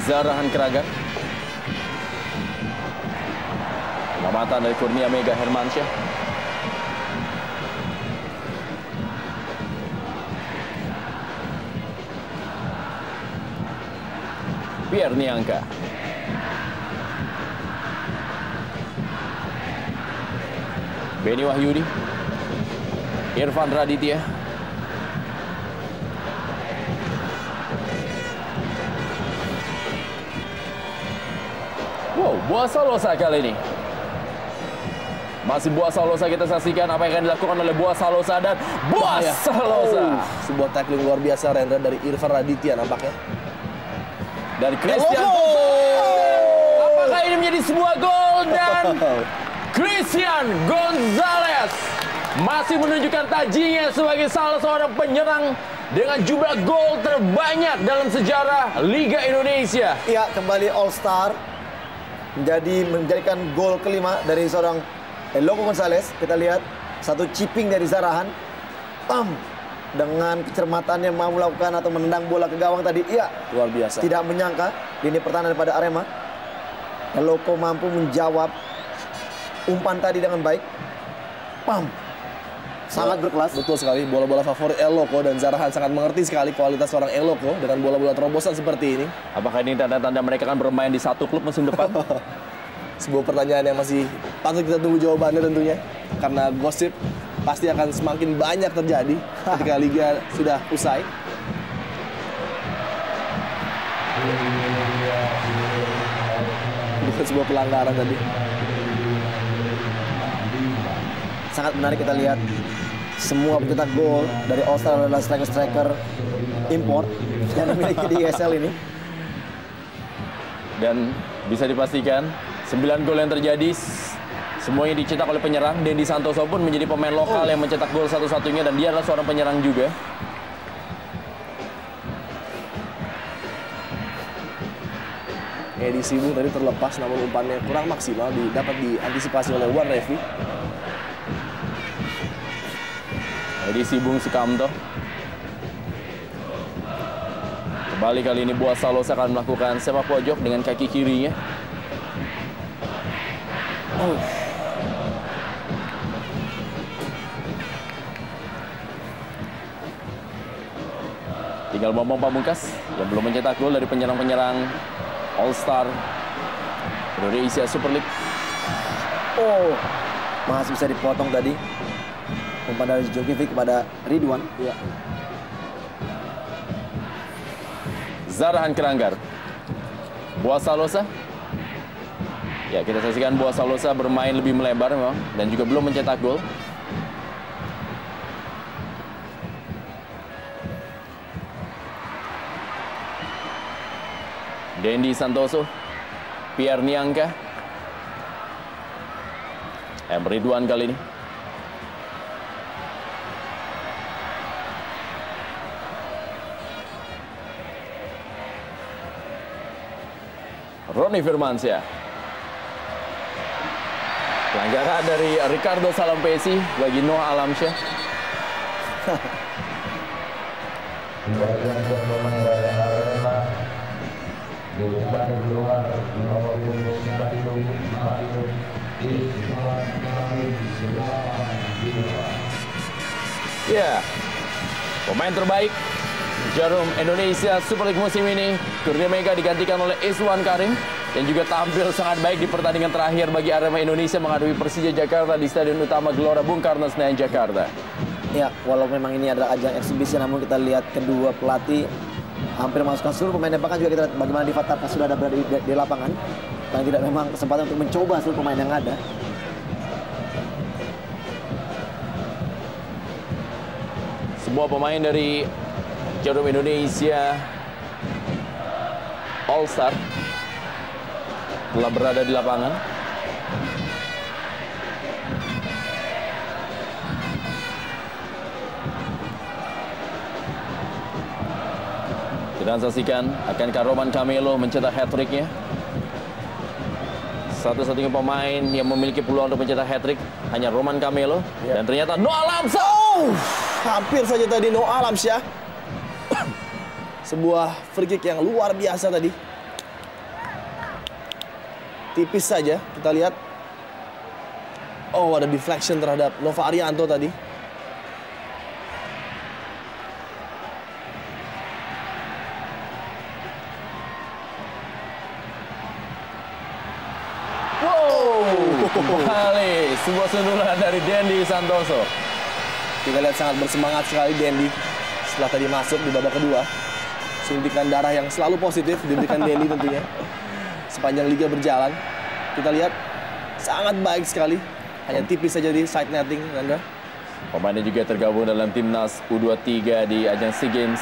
Zahrahan Keranggar. Pengamatan dari Kurnia Mega Hermansyah. Pierre Niangka. Beni Wahyudi. Irfan Raditya. Buasalosa kali ini Masih Boaz Salosa, kita saksikan apa yang akan dilakukan oleh Boaz Salosa dan Boaz Salosa. Sebuah tackling luar biasa Rendra dari Irfan Raditya nampaknya. Dari Christian. Apakah ini menjadi sebuah gol dan Christian Gonzalez masih menunjukkan tajinya sebagai salah seorang penyerang dengan jumlah gol terbanyak dalam sejarah Liga Indonesia. Iya, kembali All Star menjadikan gol kelima dari seorang Loco Gonzalez. Kita lihat satu chipping dari Zarahan. Dengan kecermatannya mau melakukan atau menendang bola ke gawang tadi. Iya, luar biasa. Tidak menyangka lini pertahanan daripada Arema. Loco mampu menjawab umpan tadi dengan baik. Sangat berkelas. Betul sekali, bola-bola favorit El Loco dan Zarahan sangat mengerti sekali kualitas seorang El Loco dengan bola-bola terobosan seperti ini. Apakah ini tanda-tanda mereka akan bermain di satu klub musim depan? Sebuah pertanyaan yang masih patut kita tunggu jawabannya tentunya. Karena gosip pasti akan semakin banyak terjadi ketika Liga sudah usai. Bukan sebuah pelanggaran tadi. Sangat menarik kita lihat semua pencetak gol dari All Star adalah striker-striker import yang dimiliki di ESL ini. Dan bisa dipastikan 9 gol yang terjadi semuanya dicetak oleh penyerang. Dendi Santoso pun menjadi pemain lokal yang mencetak gol satu-satunya dan dia adalah seorang penyerang juga. Edi Sibung tadi terlepas namun umpannya kurang maksimal dapat diantisipasi oleh Wan Revi. Edi Sibung Sukamto. Kembali kali ini Boaz Salosa akan melakukan sepak pojok dengan kaki kirinya. Tinggal Bambang Pamungkas yang belum mencetak gol dari penyerang-penyerang All Star Indonesia Super League. Masih bisa dipotong tadi. Umpan dari Jokovic kepada Ridwan. Ya. Zarahan Keranggar. Boaz Salosa. Ya, kita saksikan Boaz Salosa bermain lebih melebar memang dan juga belum mencetak gol. Dendi Santoso, Pierre Niangka, Ridwan kali ini. Roni Firmansyah. Pelanggaran dari Ricardo Salampesi bagi Noah Alamsyah. Ya, pemain terbaik Jarum Indonesia Super League musim ini, Kurnia Mega digantikan oleh Iswan Karim dan juga tampil sangat baik di pertandingan terakhir bagi Arema Indonesia menghadapi Persija Jakarta di Stadion Utama Gelora Bung Karno Senayan Jakarta. Ya, walau memang ini adalah ajang eksibisi, namun kita lihat kedua pelatih hampir memasukkan seluruh pemainnya. Bahkan juga kita lihat bagaimana Diva Tarka sudah ada berada di lapangan. Dan tidak memang kesempatan untuk mencoba seluruh pemain yang ada. Sebuah pemain dari Jarum Indonesia All Star telah berada di lapangan. Kita saksikan akankah Roman Camelo mencetak hat-tricknya. Satu-satunya pemain yang memiliki peluang untuk mencetak hat-trick hanya Roman Camelo. Dan ternyata Noah Alamsyah. Hampir saja tadi Noah Alamsyah. Sebuah free kick yang luar biasa tadi. Tipis saja, kita lihat. Ada deflection terhadap Nova Arianto tadi. Kembali sebuah sundulan dari Dendi Santoso. Kita lihat sangat bersemangat sekali Dendi setelah tadi masuk di babak kedua. Suntikan darah yang selalu positif diberikan Dendi tentunya sepanjang liga berjalan. Kita lihat sangat baik sekali Hanya tipis saja di side netting, Nandra. Pemainnya juga tergabung dalam timnas U23 di ajang SEA Games.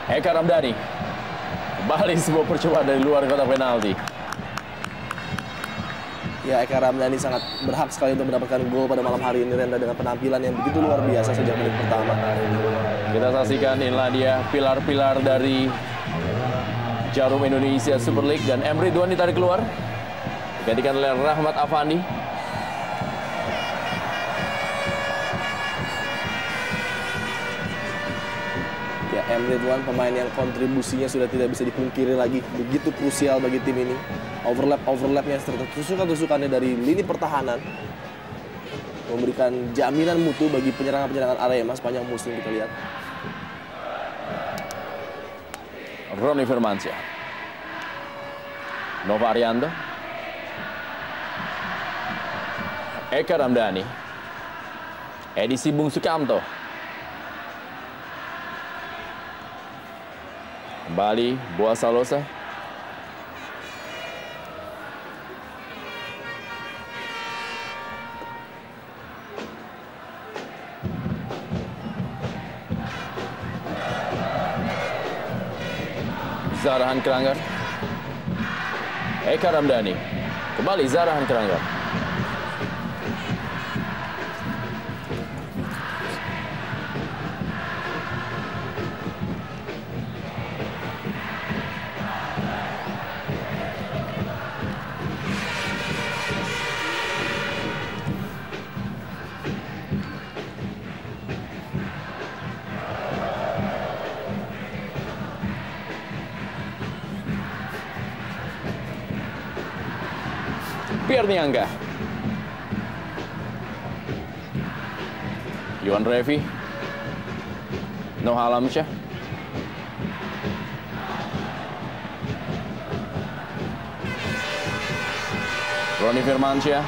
Eka Ramdhani kembali sebuah percobaan dari luar kotak penalti. Ya, Eka Ramdhani sangat berhak sekali untuk mendapatkan gol pada malam hari ini, Renda, dengan penampilan yang begitu luar biasa sejak menit pertama. Kita saksikan inilah dia pilar-pilar dari Jarum Indonesia Super League, dan M. Ridwan ditarik keluar. Gantikan oleh Rahmat Afandi. Ya, M. Ridwan pemain yang kontribusinya sudah tidak bisa dipungkiri lagi, begitu krusial bagi tim ini. Overlapnya serta tusukan-tusukannya dari lini pertahanan memberikan jaminan mutu bagi penyerangan-penyerangan Arema sepanjang musim. Kita lihat Roni Firmansyah, Nova Arianto, Eka Ramdhani, Edi Sibung Sukamto. Kembali Boaz Salosa. Zarahan Keranggar. Eka Ramdhani. Kembali Zarahan Keranggar. Pierre Niangga, Yuan Revi, Noah Alamsyah, Roni Firmansyah,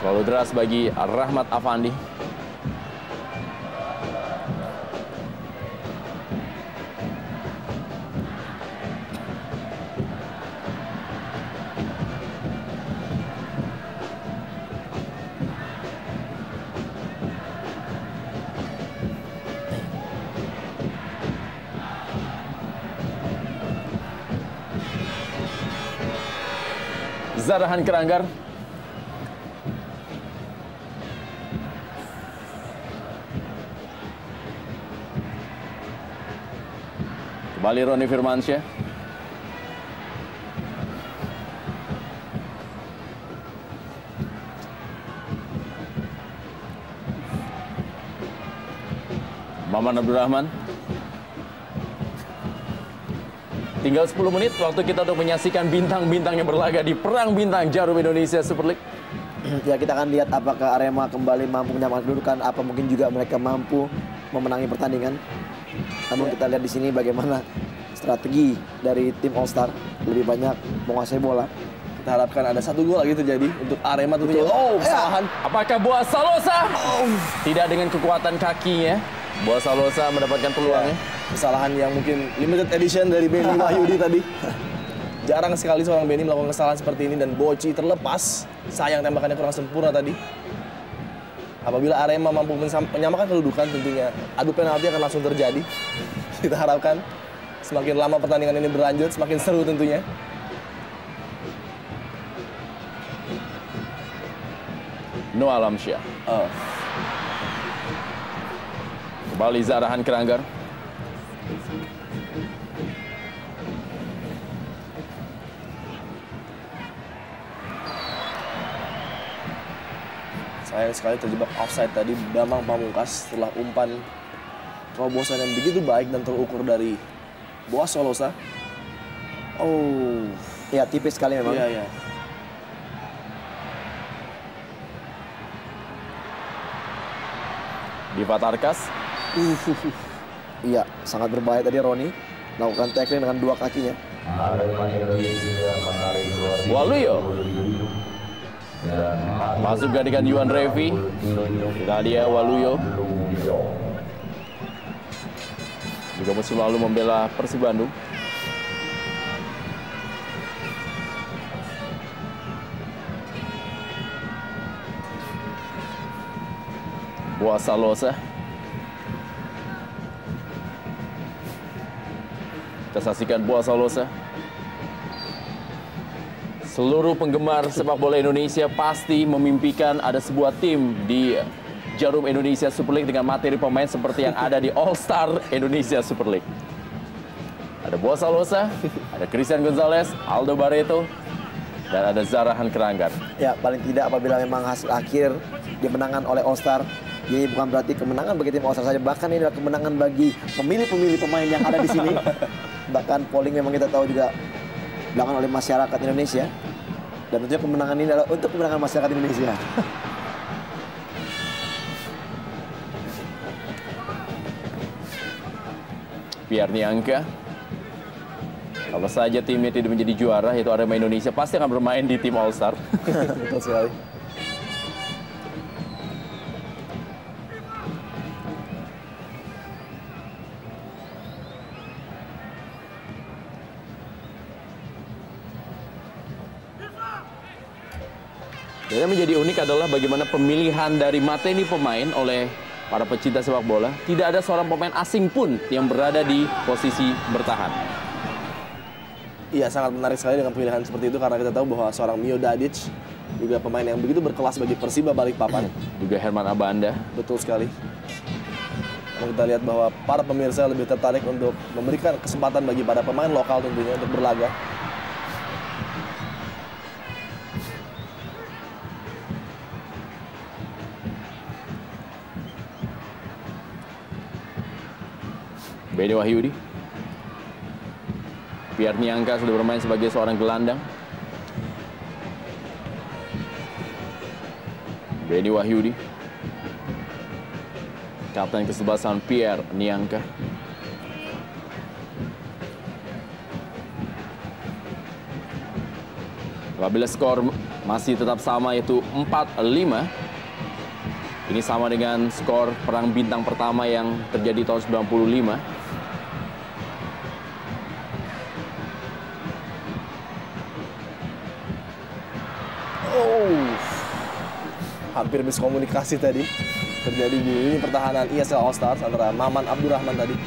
terlalu deras bagi Rahmat Afandi. Zarahan Keranggar. Kembali Roni Firmansyah. Maman Abdurrahman. Tinggal 10 menit waktu kita untuk menyaksikan bintang-bintang yang berlaga di Perang Bintang Jarum Indonesia Super League. Ya, kita akan lihat apakah Arema kembali mampu menyamakan kedudukan, apa mungkin juga mereka mampu memenangi pertandingan. Namun kita lihat di sini bagaimana strategi dari tim All Star, lebih banyak menguasai bola. kita harapkan ada satu gol lagi terjadi untuk Arema tentunya. Oh, kesalahan. Apakah Boaz Salosa? Tidak dengan kekuatan kakinya. Boaz Salosa mendapatkan peluangnya. Kesalahan yang mungkin limited edition dari Benny Wahyudi tadi. Jarang sekali seorang Benny melakukan kesalahan seperti ini dan Boci terlepas. Sayang tembakannya kurang sempurna tadi. Apabila Arema mampu menyamakan kedudukan tentunya adu penalti akan langsung terjadi. Kita harapkan semakin lama pertandingan ini berlanjut semakin seru tentunya. Noah Alamsyah. Kembali Zarahan Keranggar. Sayang sekali terjebak offside tadi Bambang Pamungkas setelah umpan terobosan yang begitu baik dan terukur dari Boaz Salosa. Oh, ya tipis sekali memang. Iya, iya. Diva Tarkas. Iya, sangat berbahaya tadi Roni melakukan tackling dengan dua kakinya. Waluyo. Masuk gantikan Yuan Revi. Nadia Waluyo. Juga musim lalu membela Persib Bandung. Boas Salosa. Kita saksikan Boas Salosa. Seluruh penggemar sepak bola Indonesia pasti memimpikan ada sebuah tim di Jarum Indonesia Super League dengan materi pemain seperti yang ada di All Star Indonesia Super League. Ada Boas Salosa, ada Christian Gonzalez, Aldo Barreto, dan ada Zarahan Keranggan. Ya, paling tidak apabila memang hasil akhir dimenangkan oleh All Star, ini bukan berarti kemenangan bagi tim All Star saja, bahkan ini adalah kemenangan bagi pemilih-pemilih pemain yang ada di sini. Bahkan polling memang kita tahu juga dilakukan oleh masyarakat Indonesia. Dan tentunya kemenangan ini adalah untuk kemenangan masyarakat Indonesia. Pierre Niangka. Kalau saja timnya tidak menjadi juara, yaitu Arema Indonesia, pasti akan bermain di tim All Star. Betul sekali. Dan yang menjadi unik adalah bagaimana pemilihan dari materi pemain oleh para pecinta sepak bola. Tidak ada seorang pemain asing pun yang berada di posisi bertahan. Iya, sangat menarik sekali dengan pilihan seperti itu karena kita tahu bahwa seorang Mio Dadic juga pemain yang begitu berkelas bagi Persiba Balikpapan. Juga Herman Abanda. Betul sekali. Kalau kita lihat bahwa para pemirsa lebih tertarik untuk memberikan kesempatan bagi para pemain lokal tentunya untuk berlaga. Benny Wahyudi. Pierre Niangka sudah bermain sebagai seorang gelandang. Benny Wahyudi. Kapten kesebelasan Pierre Niangka. Apabila skor masih tetap sama yaitu 4-5. Ini sama dengan skor Perang Bintang pertama yang terjadi tahun 95. Hampir miskomunikasi tadi terjadi di lini pertahanan ISL All Stars antara Maman Abdurrahman tadi.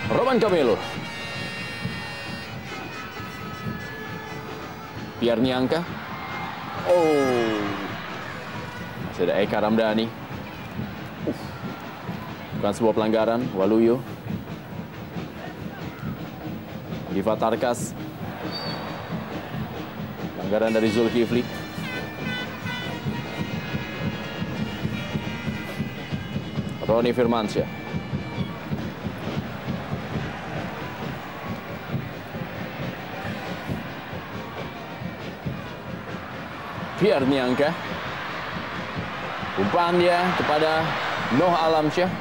Roman Camelo. Pierre Niangka. Masih ada Eka Ramdhani. Bukan sebuah pelanggaran. Waluyo. Diva Tarkas. Pelanggaran dari Zulkifli. Roni Firmansyah. Pierre Niangka. Umpan dia kepada Noh Alamsyah.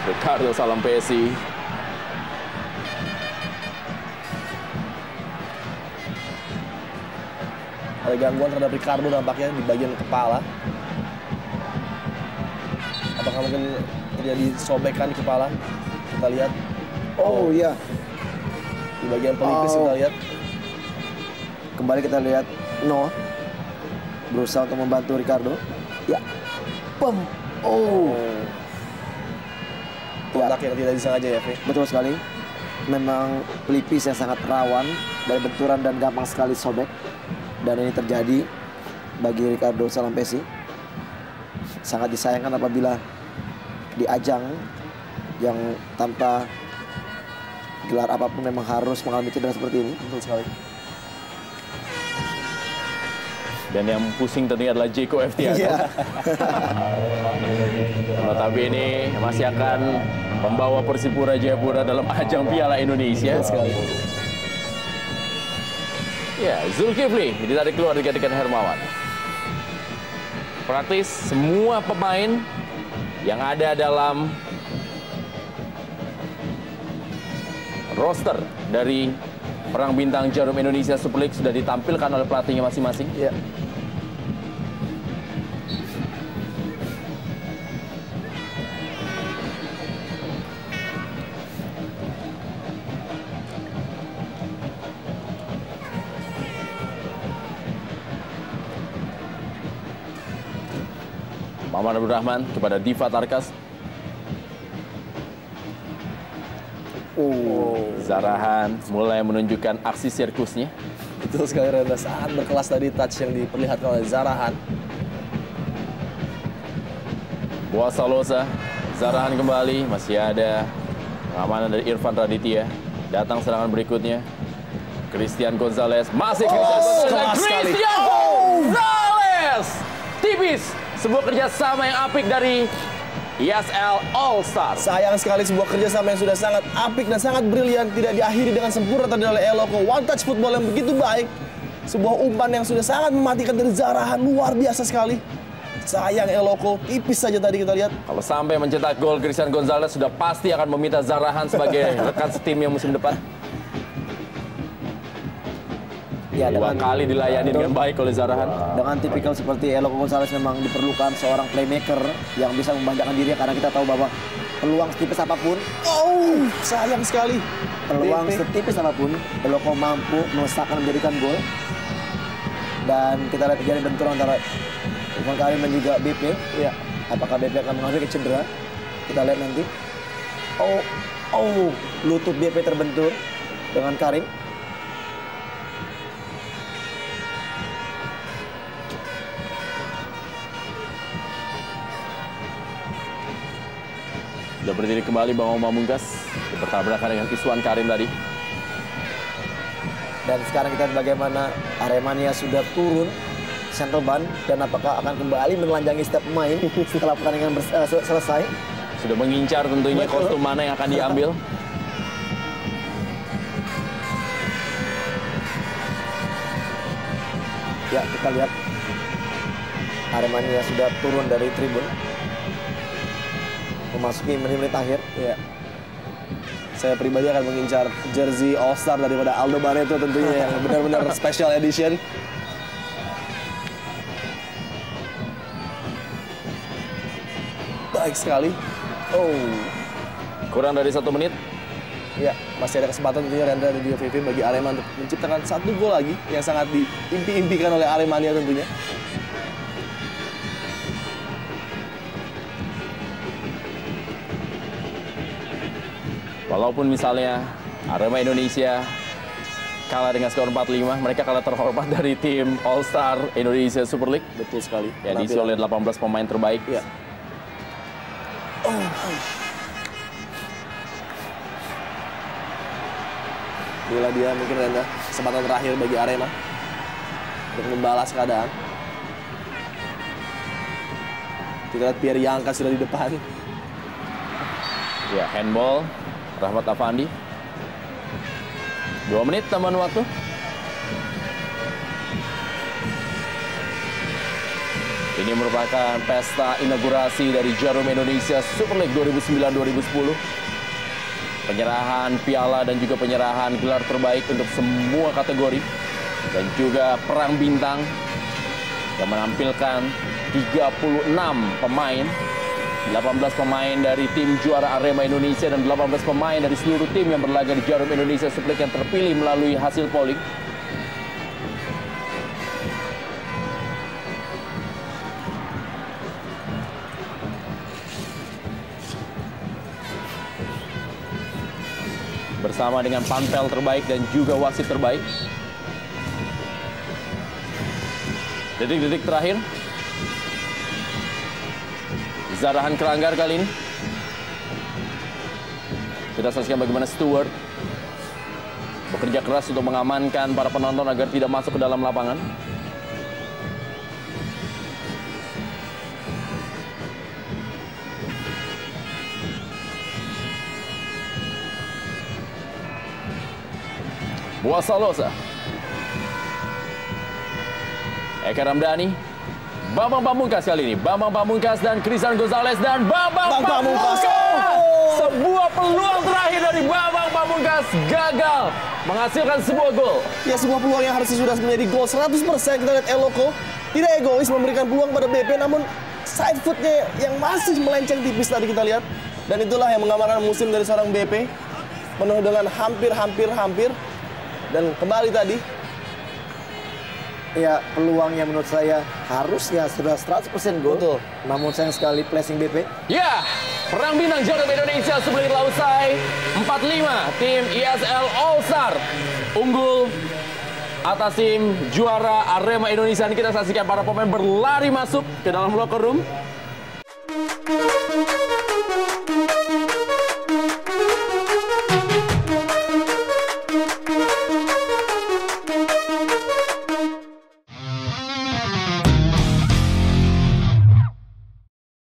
Ricardo Salampesi. Ada gangguan terhadap Ricardo nampaknya di bagian kepala. Apakah mungkin terjadi sobekan di kepala? Kita lihat. Oh iya. Di bagian pelipis kita lihat. Kembali kita lihat Noh berusaha untuk membantu Ricardo. Ya. Kontak yang tidak disengaja ya, Fe? Betul sekali. Memang pelipis yang sangat rawan dari benturan dan gampang sekali sobek. Dan ini terjadi bagi Ricardo Salampesi. Sangat disayangkan apabila di ajang yang tanpa gelar apapun memang harus mengalami cedera seperti ini. Betul sekali. Dan yang pusing tentunya adalah Jeko Eftian. Iya. Tapi ini masih akan membawa Persipura Jayapura dalam ajang Piala Indonesia. Sekali. Ya, Zulkifli ditarik keluar digantikan Hermawan. Praktis semua pemain yang ada dalam roster dari Perang Bintang Jarum Indonesia Super League sudah ditampilkan oleh pelatihnya masing-masing. Ya. Maman Abdurrahman kepada Diva Tarkas. Zarahan mulai menunjukkan aksi sirkusnya. Betul sekali, Rendra. Sangat berkelas tadi touch yang diperlihatkan oleh Zarahan. Boa Salosa, Zarahan kembali, masih ada pengamanan dari Irfan Raditya. Datang serangan berikutnya. Christian Gonzalez, masih Christian Gonzalez. Christian Gonzalez! Tipis, sebuah kerjasama yang apik dari ESL All Star. Sayang sekali sebuah kerjasama yang sudah sangat apik dan sangat brilian tidak diakhiri dengan sempurna tadi oleh Eloko. One touch football yang begitu baik. Sebuah umpan yang sudah sangat mematikan dari Zarahan, luar biasa sekali. Sayang Eloko, tipis saja tadi kita lihat. Kalau sampai mencetak gol, Christian Gonzalez sudah pasti akan meminta Zarahan sebagai rekan setimnya musim depan. Ya, Dua kali dilayani dengan baik oleh Zarahan. Dengan tipikal seperti Eloko Gonzalez memang diperlukan seorang playmaker yang bisa membanggakan dirinya, karena kita tahu bahwa peluang setipis apapun, Sayang sekali. peluang setipis apapun, Eloko mampu melesakkan menjadikan gol. Dan kita lihat terjadi benturan antara Irfan Karim dan juga BP. Ya. Apakah BP akan mengalami cedera? Kita lihat nanti. Lutut BP terbentur dengan Karim. Sudah berdiri kembali Bambang Pamungkas, bertabrakan dengan Iswan Karim tadi. Dan sekarang kita lihat bagaimana Aremania sudah turun center ban, dan apakah akan kembali menelanjangi setiap pemain setelah pertandingan selesai. Sudah mengincar tentunya kostum mana yang akan diambil. Ya, kita lihat Aremania sudah turun dari tribun, memasuki menit-menit akhir. Ya. Saya pribadi akan mengincar jersey All Star daripada Aldo Barreto tentunya yang benar-benar special edition. Baik sekali. Kurang dari 1 menit. Ya, masih ada kesempatan tentunya Rendra dan juga Vivi bagi Arema untuk menciptakan 1 gol lagi yang sangat diimpi-impikan oleh Aremania tentunya. Walaupun misalnya Arema Indonesia kalah dengan skor 4-5, mereka kalah terhormat dari tim All Star Indonesia Super League. Betul sekali. Ya, diisi oleh 18 pemain terbaik. Ya. Inilah dia mungkin Rendra, kesempatan terakhir bagi Arema untuk membalas keadaan. Kita lihat Pierre Yangka sudah di depan. Ya, handball Rahmat Afandi. 2 menit tambahan waktu. Ini merupakan pesta inaugurasi dari Jarum Indonesia Super League 2009-2010. Penyerahan piala dan juga penyerahan gelar terbaik untuk semua kategori. Dan juga Perang Bintang yang menampilkan 36 pemain. 18 pemain dari tim juara Arema Indonesia dan 18 pemain dari seluruh tim yang berlaga di Jarum Indonesia Super League yang terpilih melalui hasil polling. Bersama dengan panpel terbaik dan juga wasit terbaik. Detik-detik terakhir. Zarahan Keranggar kali ini. Kita saksikan bagaimana Stewart bekerja keras untuk mengamankan para penonton agar tidak masuk ke dalam lapangan. Boa Salosa, Eka Ramdhani, Bambang Pamungkas kali ini. Bambang Pamungkas dan Christian Gonzalez dan Bambang Pamungkas. Sebuah peluang terakhir dari Bambang Pamungkas gagal menghasilkan sebuah gol. Ya, sebuah peluang yang harusnya sudah menjadi gol 100%. Kita lihat Eloko tidak egois memberikan peluang pada BP, namun side footnya yang masih melenceng tipis tadi kita lihat. Dan itulah yang menggambarkan musim dari seorang BP. Penuh dengan hampir. Dan kembali tadi. Ya, peluang yang menurut saya harusnya sudah 100% gol. Betul. Namun sayang sekali placing BP. Ya, perang bintang jarum Indonesia sebelum telah usai. 4-5 tim ISL All Star unggul atas tim juara Arema Indonesia. Kita saksikan para pemain berlari masuk ke dalam locker room.